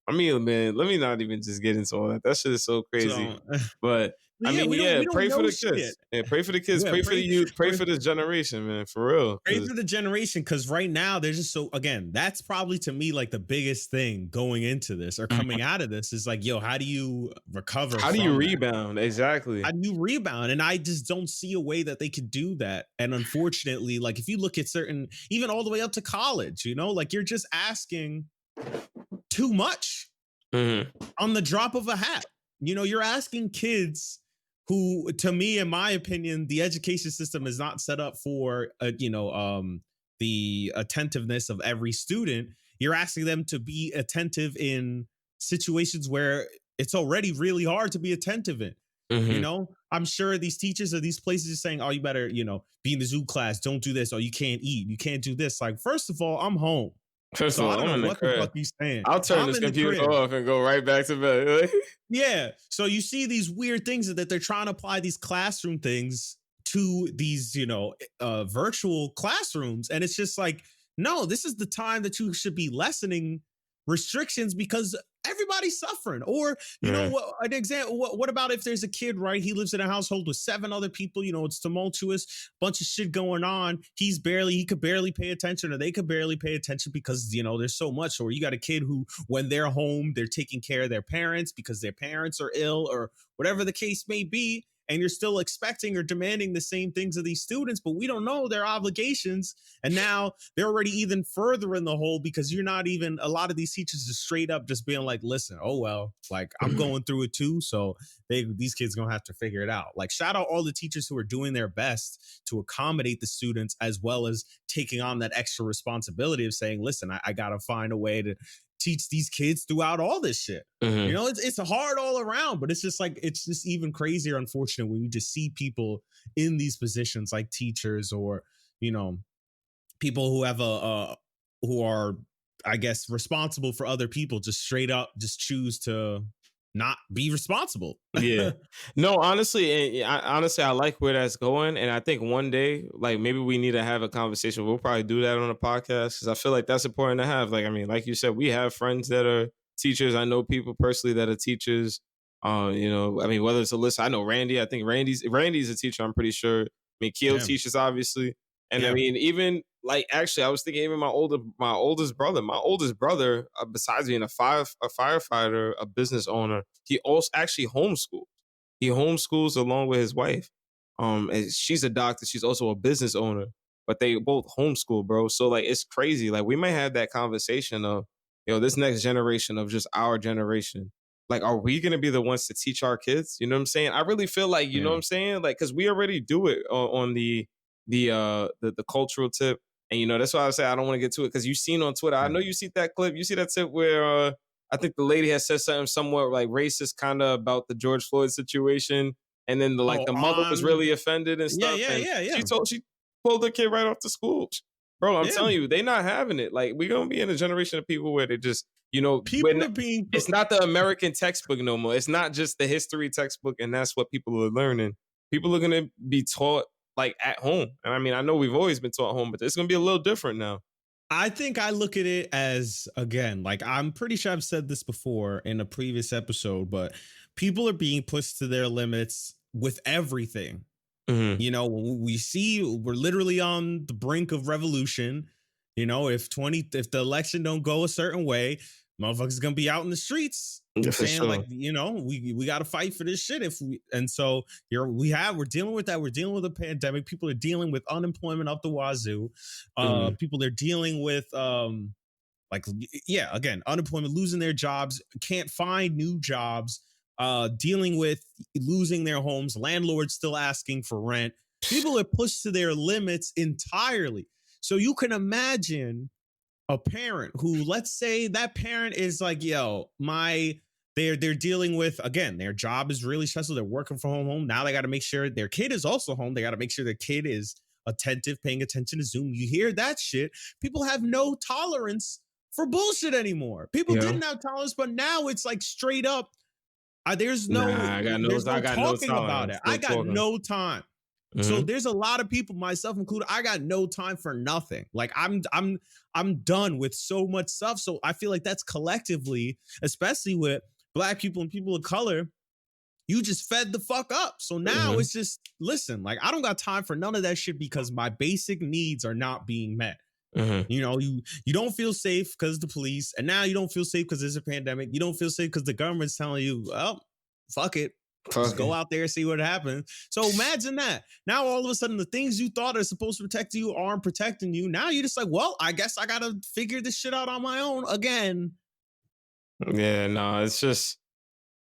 I mean, man, let me not even just get into all that. That shit is so crazy. But I Yeah, mean, we yeah, don't pray for know the shit. kids. Yeah, pray for the kids, Yeah, pray for the youth, pray pray for this generation, man, for real. pray for the generation, because right now they're just so, again, that's probably to me like the biggest thing going into this or Mhm. coming out of this is like, yo, how do you recover How do you from that? rebound? Exactly. How do you rebound? And I just don't see a way that they could do that. And unfortunately, like if you look at certain, even all the way up to college, like you're just asking too much Mhm. on the drop of a hat. You're asking kids who, to me, in my opinion, the education system is not set up for, the attentiveness of every student. You're asking them to be attentive in situations where it's already really hard to be attentive in. Mhm. I'm sure these teachers or these places are saying, oh, you better, be in the zoo class. Don't do this. Or you can't eat. You can't do this. Like, first of all, I'm home. First of So I all, don't I'm know in the what the crib. fuck he's saying. I'll turn I'm this in the computer crib. off and go right back to bed. Yeah. So you see these weird things that they're trying to apply these classroom things to these, virtual classrooms. And it's just like, no, this is the time that you should be lessening restrictions because everybody's suffering. Or, Yeah. what an example, what about if there's a kid, right? He lives in a household with 7 other people, it's tumultuous, bunch of shit going on. He could barely pay attention, or they could barely pay attention because, there's so much. Or you got a kid who, when they're home, they're taking care of their parents because their parents are ill or whatever the case may be. And you're still expecting or demanding the same things of these students, but we don't know their obligations. And now they're already even further in the hole because you're not even, a lot of these teachers just straight up just being like, listen, oh, well, like I'm going through it too. So these kids gonna have to figure it out. Like, shout out all the teachers who are doing their best to accommodate the students, as well as taking on that extra responsibility of saying, listen, I gotta find a way to teach these kids throughout all this shit. Mhm. It's hard all around, but it's just like, it's just even crazier, unfortunate, when you just see people in these positions like teachers or, people who have who are, I guess, responsible for other people, just straight up just choose to not be responsible. Yeah. No, honestly, honestly, I like where that's going, and I think one day, like maybe we need to have a conversation. We'll probably do that on a podcast because I feel like that's important to have. Like, I mean, like you said, we have friends that are teachers. I know people personally that are teachers. I mean, whether it's a list, I know Randy. I think Randy's a teacher. I'm pretty sure. I mean, Keel Yeah. teaches obviously, and I Yeah. mean, even like actually, I was thinking even my oldest brother, besides being a firefighter, a business owner, he also actually homeschools. He homeschools along with his wife. And she's a doctor. She's also a business owner, but they both homeschool, bro. So like, it's crazy. Like, we might have that conversation of, this next generation of just our generation. Like, are we gonna be the ones to teach our kids? You know what I'm saying? I really feel like, you know what Yeah. I'm saying? Like, because we already do it on the cultural tip. And that's why I say I don't want to get to it because you've seen on Twitter. I Yeah. know you see that clip. You see that tip where I think the lady has said something somewhat like racist, kind of about the George Floyd situation, and then Oh, the mother was really offended and yeah, stuff, yeah, and yeah, yeah. she pulled the kid right off the school. Bro, I'm Yeah. telling you, they not having it. Like, we're gonna be in a generation of people where they just, People are being it's not the American textbook no more. It's not just the history textbook, and that's what people are learning. People are gonna be taught like at home. And I mean, I know we've always been taught home, but it's gonna be a little different now. I think I look at it as, again, like I'm pretty sure I've said this before in a previous episode, but people are being pushed to their limits with everything. Mhm. We see we're literally on the brink of revolution. If the election don't go a certain way, motherfuckers gonna be out in the streets Yeah, and for saying like, sure. we got to fight for this shit. And so we're dealing with that. We're dealing with a pandemic. People are dealing with unemployment up the wazoo. Mhm. People are dealing with like, yeah, again, unemployment, losing their jobs, can't find new jobs, dealing with losing their homes, landlords still asking for rent. People are pushed to their limits entirely. So you can imagine a parent who, let's say that parent is like, yo, they're dealing with, again, their job is really stressful. They're working from home. Now they got to make sure their kid is also home. They got to make sure their kid is attentive, paying attention to Zoom. You hear that shit. People have no tolerance for bullshit anymore. People Yeah. didn't have tolerance, but now it's like straight up. There's Nah, there's I no got no talking about tolerance. it. No I got talking. no time. So Mhm. there's a lot of people, myself included, I got no time for nothing. Like I'm done with so much stuff. So I feel like that's collectively, especially with Black people and people of color, You just fed the fuck up. So now Mhm. it's just, listen, like, I don't got time for none of that shit because my basic needs are not being met. Mhm. You don't feel safe because the police, and now you don't feel safe because there's a pandemic. You don't feel safe because the government's telling you, well, fuck it. Just Fuck go it. out there and see what happens. So imagine that. Now all of a sudden the things you thought are supposed to protect you aren't protecting you. Now you're just like, well, I guess I gotta figure this shit out on my own again. Yeah, no, it's just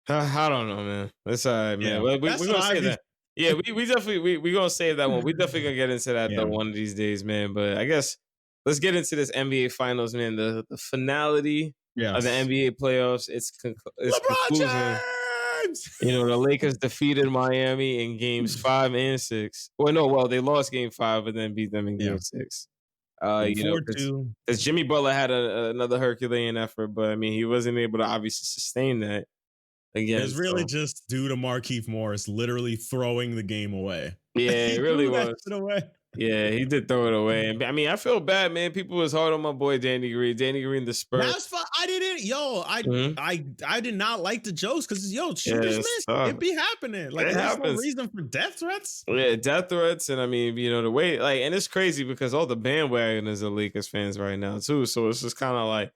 I don't know, man. It's all right, man. Yeah. Well, That's we're what gonna I save be. that. Yeah, we definitely we gonna save that one. We definitely gonna get into that though Yeah. one of these days, man. But I guess let's get into this NBA Finals, man. The finality of the Yes. NBA playoffs. Its LeBron conclusion. James. The Lakers defeated Miami in games 5 and 6. Well, no, well, they lost game 5, but then beat them in Yeah. game 6. Yeah. Because 4-2. Jimmy Butler had another Herculean effort, but I mean, he wasn't able to obviously sustain that It again. was really So just due to Markieff Morris literally throwing the game away. yeah, it He really threw that was. shit away. Yeah, he did throw it away. And I mean, I feel bad, man. People was hard on my boy Danny Green. Danny Green, the Spurs. That's fine. I didn't, yo, Mhm. I did not like the jokes because, yo, Yeah, shooters it's miss. tough. It be happening. Like, It there's no happens. reason for death threats. Yeah, death threats, and I mean, the way, like, and it's crazy because all the bandwagoners are Lakers fans right now too. So it's just kind of like,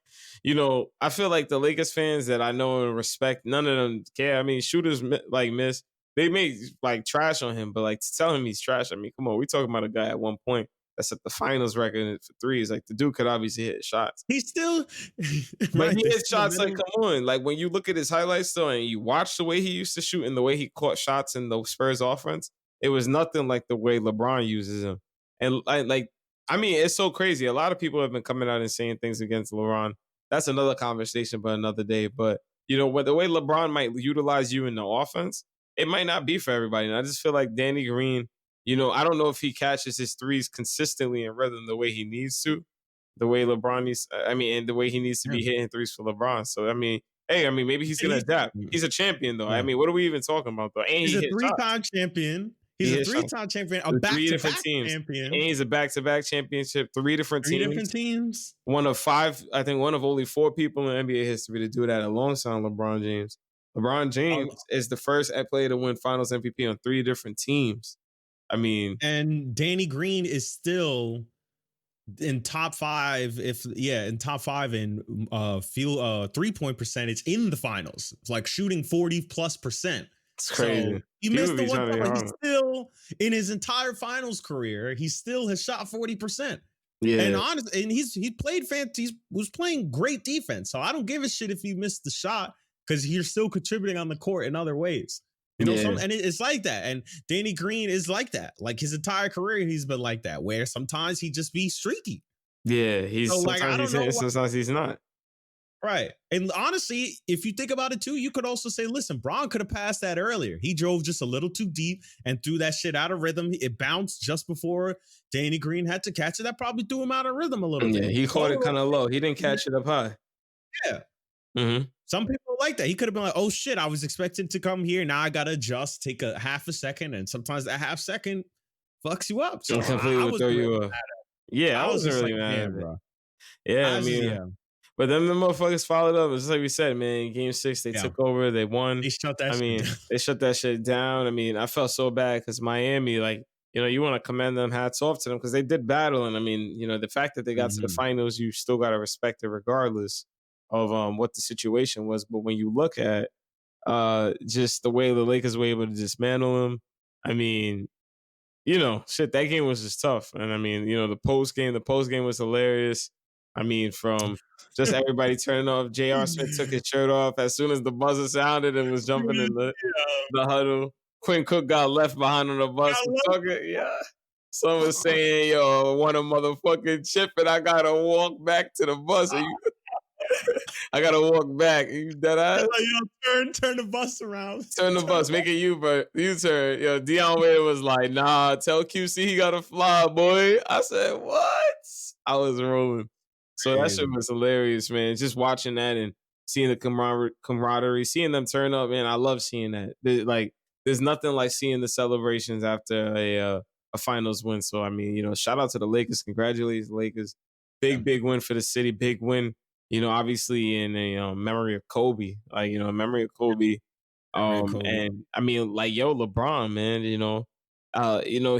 I feel like the Lakers fans that I know and respect, none of them care. I mean, shooters like miss. They may like trash on him, but like to tell him he's trash. I mean, come on, we talking about a guy at one point that set the finals record for threes. Like the dude could obviously hit shots. He's still But right. he They hit still shots like, middle. come on. Like when you look at his highlights though, and you watch the way he used to shoot and the way he caught shots in the Spurs offense, it was nothing like the way LeBron uses him. And I mean, it's so crazy. A lot of people have been coming out and saying things against LeBron. That's another conversation, but another day. But with the way LeBron might utilize you in the offense, it might not be for everybody. And I just feel like Danny Green, I don't know if he catches his threes consistently in rhythm the way he needs to, the way LeBron needs, I mean, and the way he needs to Yeah. be hitting threes for LeBron. So, I mean, hey, I mean, maybe he's And going to adapt. He's a champion, though. I yeah. mean, what are we even talking about, though? And He's he a hit shots. three-time champion. He's He a hit shots three-time champion, a with three different back-to-back teams. And champion. he's a back-to-back championship, three different Three teams. different teams. One of 5, I think one of only 4 people in NBA history to do that alongside LeBron James. LeBron James is the first player to win Finals MVP on 3 different teams. I mean, And Danny Green is still in top 5, in top 5 in field 3-point percentage in the finals. It's like shooting 40+%. it's crazy. So he People missed the be one trying to time, get but he's hard. still in his entire finals career, he still has shot 40%. Yeah. And honestly, and he played he was playing great defense. So I don't give a shit if he missed the shot because you're still contributing on the court in other ways. Yeah. And it's like that. And Danny Green is like that. Like his entire career, he's been like that, where sometimes he just be streaky. Yeah, he's So, like, I sometimes he's don't know hitting, sometimes he's not. Right. And honestly, if you think about it too, you could also say, listen, Braun could have passed that earlier. He drove just a little too deep and threw that shit out of rhythm. It bounced just before Danny Green had to catch it. That probably threw him out of rhythm a little Yeah, bit. he caught it kind of low. He didn't catch it up high. Yeah. Mm-hmm. Some people like that. He could have been like, oh shit, I was expecting to come here. Now I got to adjust, take a half a second. And sometimes that half second fucks you up. So Completely would throw you off. Yeah, I was wasn't just really like, mad at damn, it. bro. Yeah, I mean, yeah. but then the motherfuckers followed up. It's like we said, man. Game 6, they took over. They won. They shut that I shit mean, down. they shut that shit down. I mean, I felt so bad because Miami, like, you want to commend them, hats off to them because they did battle. And I mean, the fact that they got to the finals, you still got to respect it regardless of what the situation was. But when you look at just the way the Lakers were able to dismantle them, I mean, shit, that game was just tough. And I mean, the post game was hilarious. I mean, from just everybody turning off. J.R. Smith took his shirt off as soon as the buzzer sounded and was jumping in the huddle. Quinn Cook got left behind on the bus. Someone was saying, yo, I want a motherfucking chip and I gotta walk back to the bus. I gotta walk back. You dead ass? Turn the bus around. Turn the bus, make it U-turn. Yo, Dion Wade was like, nah, tell QC he gotta fly, boy. I said, what? I was rolling. So that shit was hilarious, man. Just watching that and seeing the camaraderie, seeing them turn up, man. I love seeing that. There's nothing like seeing the celebrations after a finals win. So I mean, shout out to the Lakers. Congratulations, Lakers. Big win for the city. Big win. Obviously in a memory of Kobe. Like, memory of Kobe. Kyrie and Kobe. And I mean, like, yo, LeBron, man,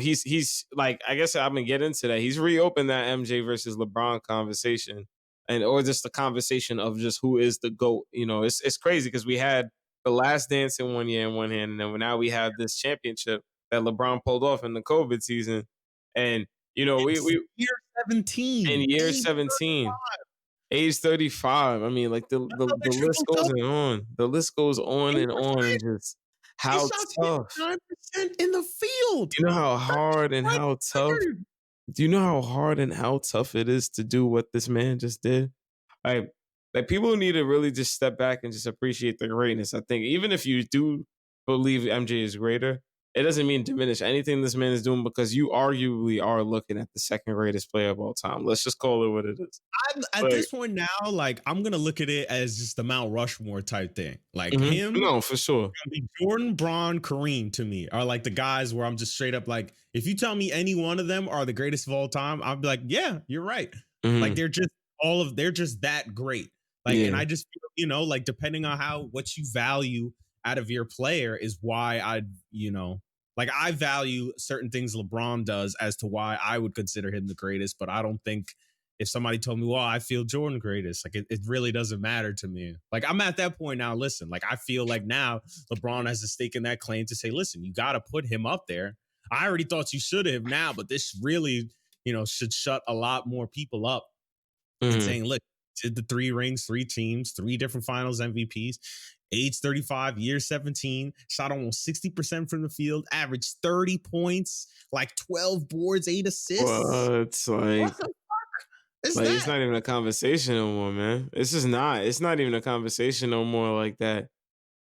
he's like, I guess I'm gonna get into that. He's reopened that MJ versus LeBron conversation, and or just the conversation of just who is the GOAT. It's crazy because we had the last dance in one year in one hand, and then now we have this championship that LeBron pulled off in the COVID season. And It's we year in 17. year Age 17, age 35. I mean, like the list triple goes double. on. The list goes on And and on, and just he how shot tough. 59% in the field. You know how That's hard and right how tough. record. Do you know how hard and how tough it is to do what this man just did? Like, like people need to really just step back and just appreciate the greatness. I think even if you do believe MJ is greater, it doesn't mean diminish anything this man is doing because you arguably are looking at the second greatest player of all time. Let's just call it what it is. I'm at Like, this point now, like I'm gonna look at it as just the Mount Rushmore type thing. Like him, no, for sure. Jordan, Braun, Kareem to me are like the guys where I'm just straight up like, if you tell me any one of them are the greatest of all time, I'll be like, yeah, you're right. Like Mhm. they're just that great. Like, and Yeah. I just feel, like depending on what you value out of your player is why like I value certain things LeBron does as to why I would consider him the greatest, but I don't think if somebody told me, well, I feel Jordan greatest, like it really doesn't matter to me. Like I'm at that point now. Listen, like I feel like now LeBron has a stake in that claim to say, listen, you got to put him up there. I already thought you should have now, but this really, should shut a lot more people up and Mhm. saying, look, did the 3 rings, 3 teams, 3 different finals MVPs, age 35, year 17, shot almost 60% from the field, averaged 30 points, like 12 boards, 8 assists. What? What the is Like, it's that? not even a conversation no more, man. This is not. It's not even a conversation no more like that.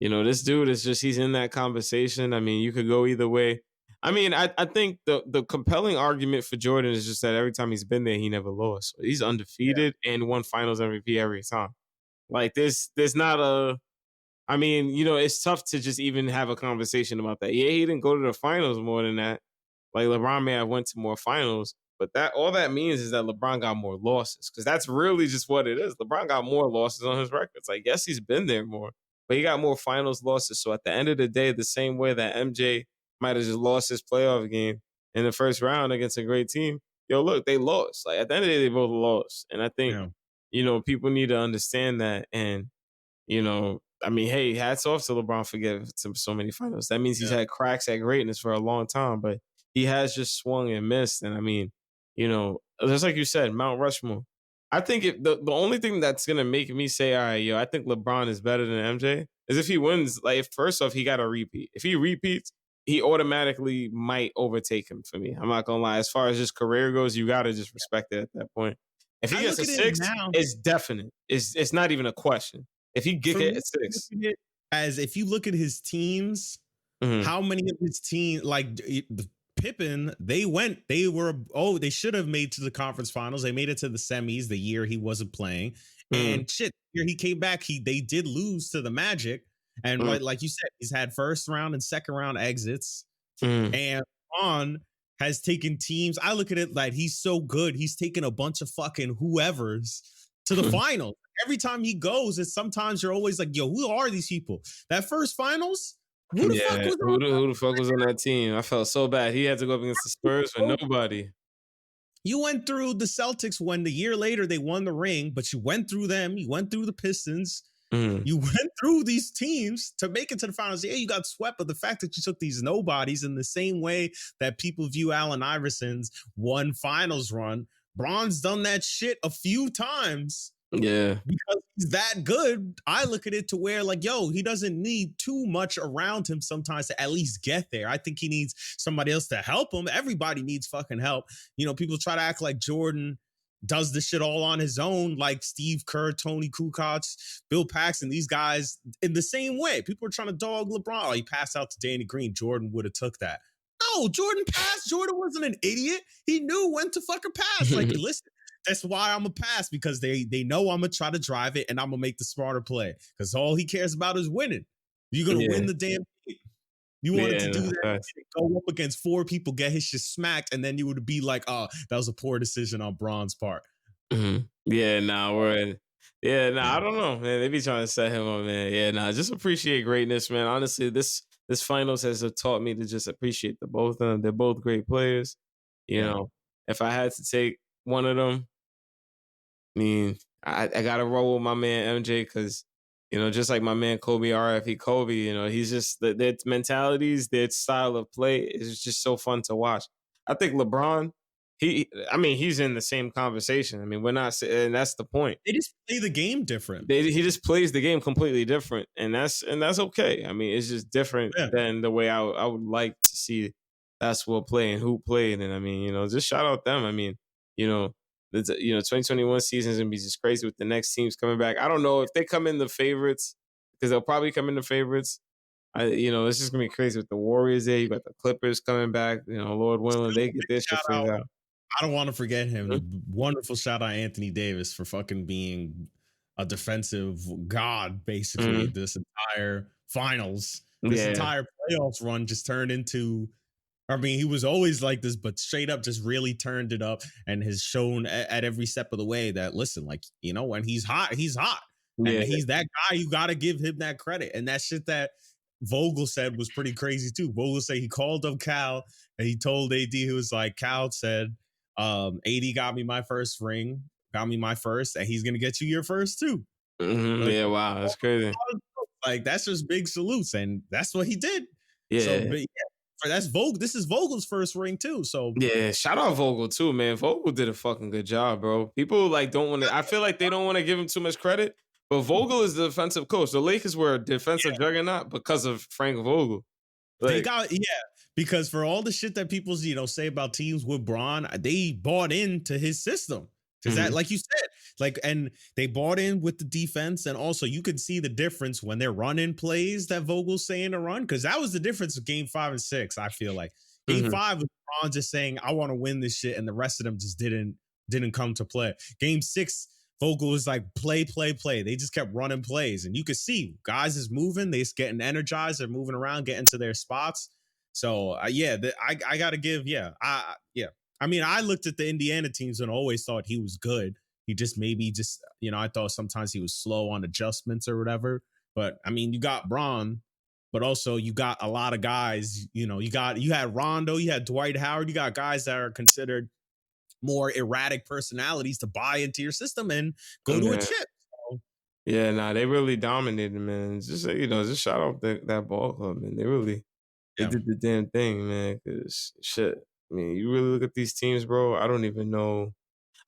This dude is just he's in that conversation. I mean, you could go either way. I mean, I think the compelling argument for Jordan is just that every time he's been there, he never lost. He's undefeated and won finals MVP every time. Like there's not a I mean, it's tough to just even have a conversation about that. Yeah, he didn't go to the finals more than that. Like LeBron may have went to more finals, but that all that means is that LeBron got more losses because that's really just what it is. LeBron got more losses on his records. Like, yes, he's been there more, but he got more finals losses. So at the end of the day, the same way that MJ might have just lost his playoff game in the first round against a great team, yo, look, they lost. Like at the end of the day, they both lost, and I think Yeah. people need to understand that and I mean, hey, hats off to LeBron for getting to so many finals. That means he's Yeah. had cracks at greatness for a long time, but he has just swung and missed. And I mean, just like you said, Mount Rushmore. I think the only thing that's gonna make me say, all right, yo, I think LeBron is better than MJ is if he wins. Like, first off, he got to repeat. If he repeats, he automatically might overtake him for me. I'm not gonna lie. As far as his career goes, you got to just respect it at that point. If he I gets look a at it six, now it's definite. It's not even a question. If he get for it me, at I look six, at it as if you look at his teams, mhm, how many of his team like the Pippen, they should have made to the conference finals. They made it to the semis the year he wasn't playing. mhm, And shit, here he came back. They did lose to the Magic. And mhm, like you said, he's had first round and second round exits. mhm. And on has taken teams. I look at it like he's so good. He's taken a bunch of fucking whoever's to the finals. Every time he goes, it's sometimes you're always like, yo, who are these people? That first finals, who the fuck Yeah, was who the fuck was on that team? I felt so bad. He had to go up against the Spurs with on? nobody. You went through the Celtics when the year later they won the ring, but you went through them. You went through the Pistons. Mhm. You went through these teams to make it to the finals. Yeah, you got swept, but the fact that you took these nobodies in the same way that people view Allen Iverson's one finals run, Braun's done that shit a few times Yeah, because he's that good. I look at it to where, like, yo, he doesn't need too much around him sometimes to at least get there. I think he needs somebody else to help him. Everybody needs fucking help. People try to act like Jordan does this shit all on his own, like Steve Kerr, Tony Kukoc, Bill Paxton, these guys in the same way. People are trying to dog LeBron. Oh, he passed out to Danny Green. Jordan would have took that. No, Jordan passed. Jordan wasn't an idiot. He knew when to fucking pass. Like, listen, that's why I'm a pass because they know I'm gonna try to drive it and I'm gonna make the smarter play because all he cares about is winning. You're gonna yeah, win the damn game. You wanted to yeah. do No, that, facts. go up against 4 people, get his shit smacked, and then you would be like, "Oh, that was a poor decision on Braun's part." Mhm. Yeah, nah, word. Yeah, nah, Yeah, I don't know, man. They be trying to set him up, man. Yeah, nah, just appreciate greatness, man. Honestly, this finals has taught me to just appreciate the both of them. They're both great players. You yeah. know, if I had to take one of them, I mean, I gotta roll with my man MJ because just like my man Kobe RFE Kobe, he's just their mentalities, their style of play is just so fun to watch. I think LeBron, I mean, he's in the same conversation. I mean, we're not, and that's the point. They just play the game different. He just plays the game completely different, and that's okay. I mean, it's just different Yeah. than the way I would like to see basketball play and who played. And I mean, just shout out them. I mean, you know, 2021 season is gonna be just crazy with the next teams coming back. I don't know if they come in the favorites because they'll probably come in the favorites. It's just gonna be crazy with the Warriors there. You got the Clippers coming back. Lord willing, Still they a get big their shit shout figured out. out. I don't want to forget him. Wonderful shout out Anthony Davis for fucking being a defensive god, basically. Mm-hmm. This entire finals, this Yeah. entire playoffs run just turned into. I mean, he was always like this, but straight up just really turned it up and has shown at every step of the way that, listen, like, when he's hot, he's hot. And Yeah. he's that guy. You got to give him that credit. And that shit that Vogel said was pretty crazy too. Vogel said he called up Cal and he told AD, he was like, Cal said, AD got me my first ring, got me my first, and he's going to get you your first too. Mm-hmm. Like, Yeah. Wow. That's crazy. like, that's just big salutes. And that's what he did. So, Yeah. but that's Vogel. This is Vogel's first ring too. So Yeah, shout out Vogel too, man. Vogel did a fucking good job, bro. People like don't want to. I feel like they don't want to give him too much credit, but Vogel is the defensive coach. The Lakers were a defensive juggernaut because of Frank Vogel. they Like, got because for all the shit that people say about teams with Braun, they bought into his system. Because that, mhm, like you said, and they bought in with the defense, and also you could see the difference when they're running plays that Vogel's saying to run. Because that was the difference of Game 5 and 6. I feel like Game mhm, 5 was Braun just saying, "I want to win this shit," and the rest of them just didn't come to play. Game 6, Vogel was like, "Play, play, play." They just kept running plays, and you could see guys is moving. They're getting energized. They're moving around, getting to their spots. So I got to give I mean, I looked at the Indiana teams and always thought he was good. He just maybe just, I thought sometimes he was slow on adjustments or whatever. But I mean, you got Braun, but also you got a lot of guys, you had Rondo, you had Dwight Howard, you got guys that are considered more erratic personalities to buy into your system and go to a yeah, chip. So, yeah. Nah, they really dominated, man. Just shout out that ball club, man. They yeah. did the damn thing, man. Cause shit, I mean, you really look at these teams, bro. I don't even know.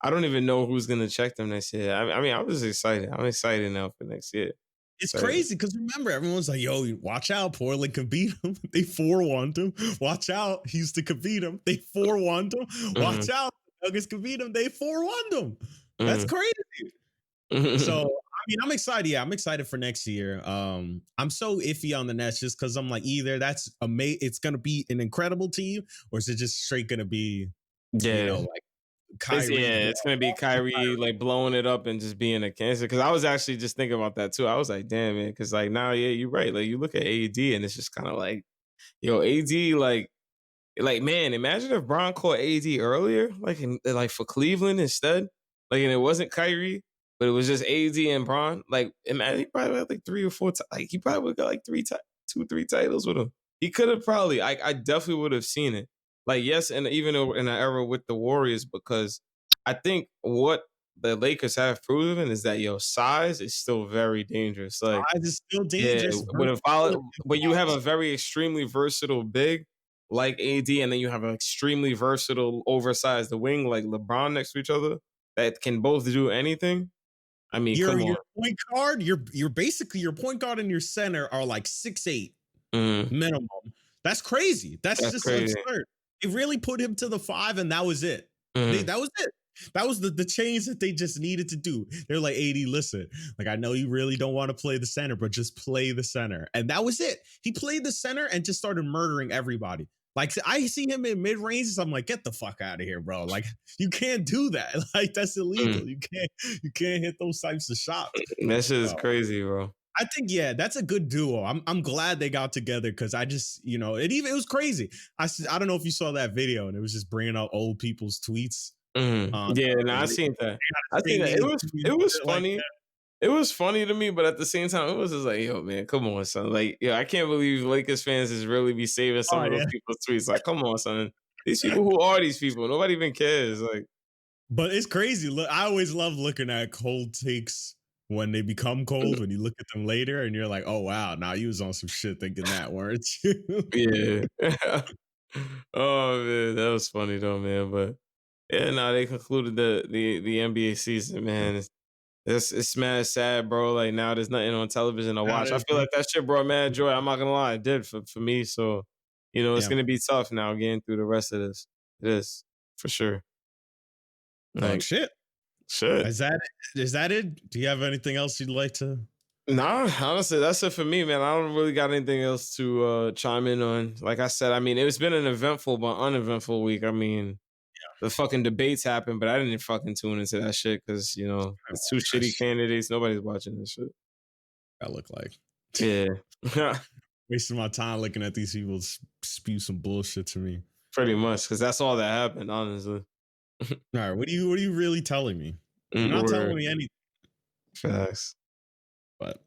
I don't even know who's gonna check them next year. I mean, I'm just excited. I'm excited now for next year. It's Like, crazy because remember, everyone's like, yo, watch out, Portland can beat him. They 4-1 him. Watch out, Houston can beat him. They 4-1 him. mhm, Watch out, Nuggets can beat him. They 4-1 him. That's mhm. crazy. So, I mean, I'm excited. Yeah, I'm excited for next year. I'm so iffy on the Nets just because I'm like, either that's it's gonna be an incredible team, or is it just straight gonna be, Yeah. like Kyrie going It's gonna be off and Kyrie like blowing it up and just being a cancer. Cause I was actually just thinking about that too. I was like, damn man, cause like now, yeah, you're right. Like you look at AD and it's just kind of like, yo, AD, like man, imagine if Bron caught AD earlier, like for Cleveland instead. Like and it wasn't Kyrie, but it was just AD and Bron. Like imagine he probably had like 3 or 4 like he probably would got like 2, 3 titles with him. He could have probably, I definitely would have seen it. Like, yes, and even in an era with the Warriors, because I think what the Lakers have proven is that your size is still very dangerous. Like, size is still yeah, dangerous. when you have a very extremely versatile big like AD, and then you have an extremely versatile oversized wing like LeBron next to each other that can both do anything. I mean, come Your on. point guard, you're basically your point guard and your center are like 6'8" Mhm. minimum. That's crazy. That's That's just crazy. absurd. They really put him to the 5, and that was it. Mhm. That was it. That was the change that they just needed to do. They're like, AD, listen, like I know you really don't want to play the center, but just play the center. And that was it. He played the center and just started murdering everybody. Like I see him in mid ranges, I'm like, get the fuck out of here, bro. Like you can't do that. Like that's Mhm. illegal. You can't hit those types of shots. That shit is So, crazy, bro. I think that's a good duo. I'm glad they got together because I just it was crazy. I don't know if you saw that video and it was just bringing out old people's tweets. Mhm. On Yeah, no, and I they seen that. I they seen that. made a It tweet was like funny. that. it was funny to me, but at the same time, it was just like, yo, man, come on, son. Like, yo, I can't believe Lakers fans is really be saving some Oh of those yeah. people's tweets. Like, come on, son. These people, who are these people? Nobody even cares. Like, But it's crazy. Look, I always love looking at cold takes when they become cold. When you look at them later, and you're like, "Oh wow, now you was on some shit thinking that, weren't you?" yeah. Oh man, that was funny though, man. But yeah, no, they concluded the NBA season, man. It's mad sad, bro. Like now there's nothing on television to Now watch. I there's feel like that shit brought mad joy. I'm not gonna lie, it did for me. So, it's yeah. gonna be tough now getting through the rest of this. It is for sure. Dog Like shit. shit. Is that it? Do you have anything else you'd like to? Nah, honestly, that's it for me, man. I don't really got anything else to chime in on. Like I said, I mean, it's been an eventful but uneventful week. I mean, the fucking debates happened, but I didn't fucking tune into that shit because I it's two watch that shitty shit candidates. Nobody's watching this shit. I look like Yeah, wasting my time looking at these people spew some bullshit to me. pretty much because that's all that happened, honestly. All right, what are you really telling me? You're not telling Word. me anything. Facts. But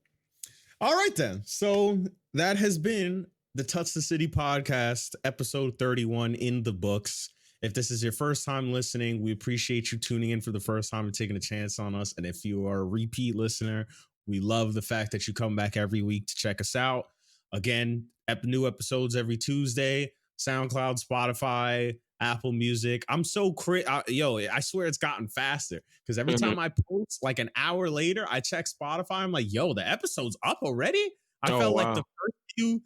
all right then. So that has been the Touch the City podcast, episode 31 in the books. If this is your first time listening, we appreciate you tuning in for the first time and taking a chance on us. And if you are a repeat listener, we love the fact that you come back every week to check us out. Again, new episodes every Tuesday, SoundCloud, Spotify, Apple Music. I'm so I swear it's gotten faster because every Mhm. time I post, like an hour later, I check Spotify. I'm like, yo, the episode's up already. I Oh felt like the wow.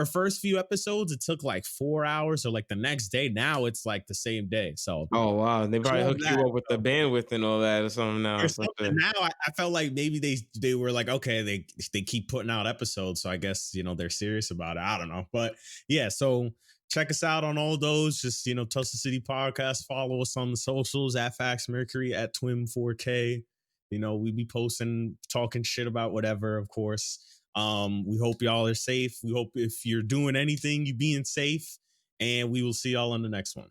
first few episodes, it took like 4 hours or like the next day. Now it's like the same day. So Oh wow. They I probably love hooked you that. up with the bandwidth and all that or something now. Or It's like something. Now I felt like maybe they were like, okay, they keep putting out episodes, so I guess they're serious about it. I don't know, but yeah. So check us out on all those. Just Touch the City podcast. Follow us on the socials at Fax Mercury at Twim4K. We be posting, talking shit about whatever, of course. We hope y'all are safe. We hope if you're doing anything, you being safe, and we will see y'all on the next one.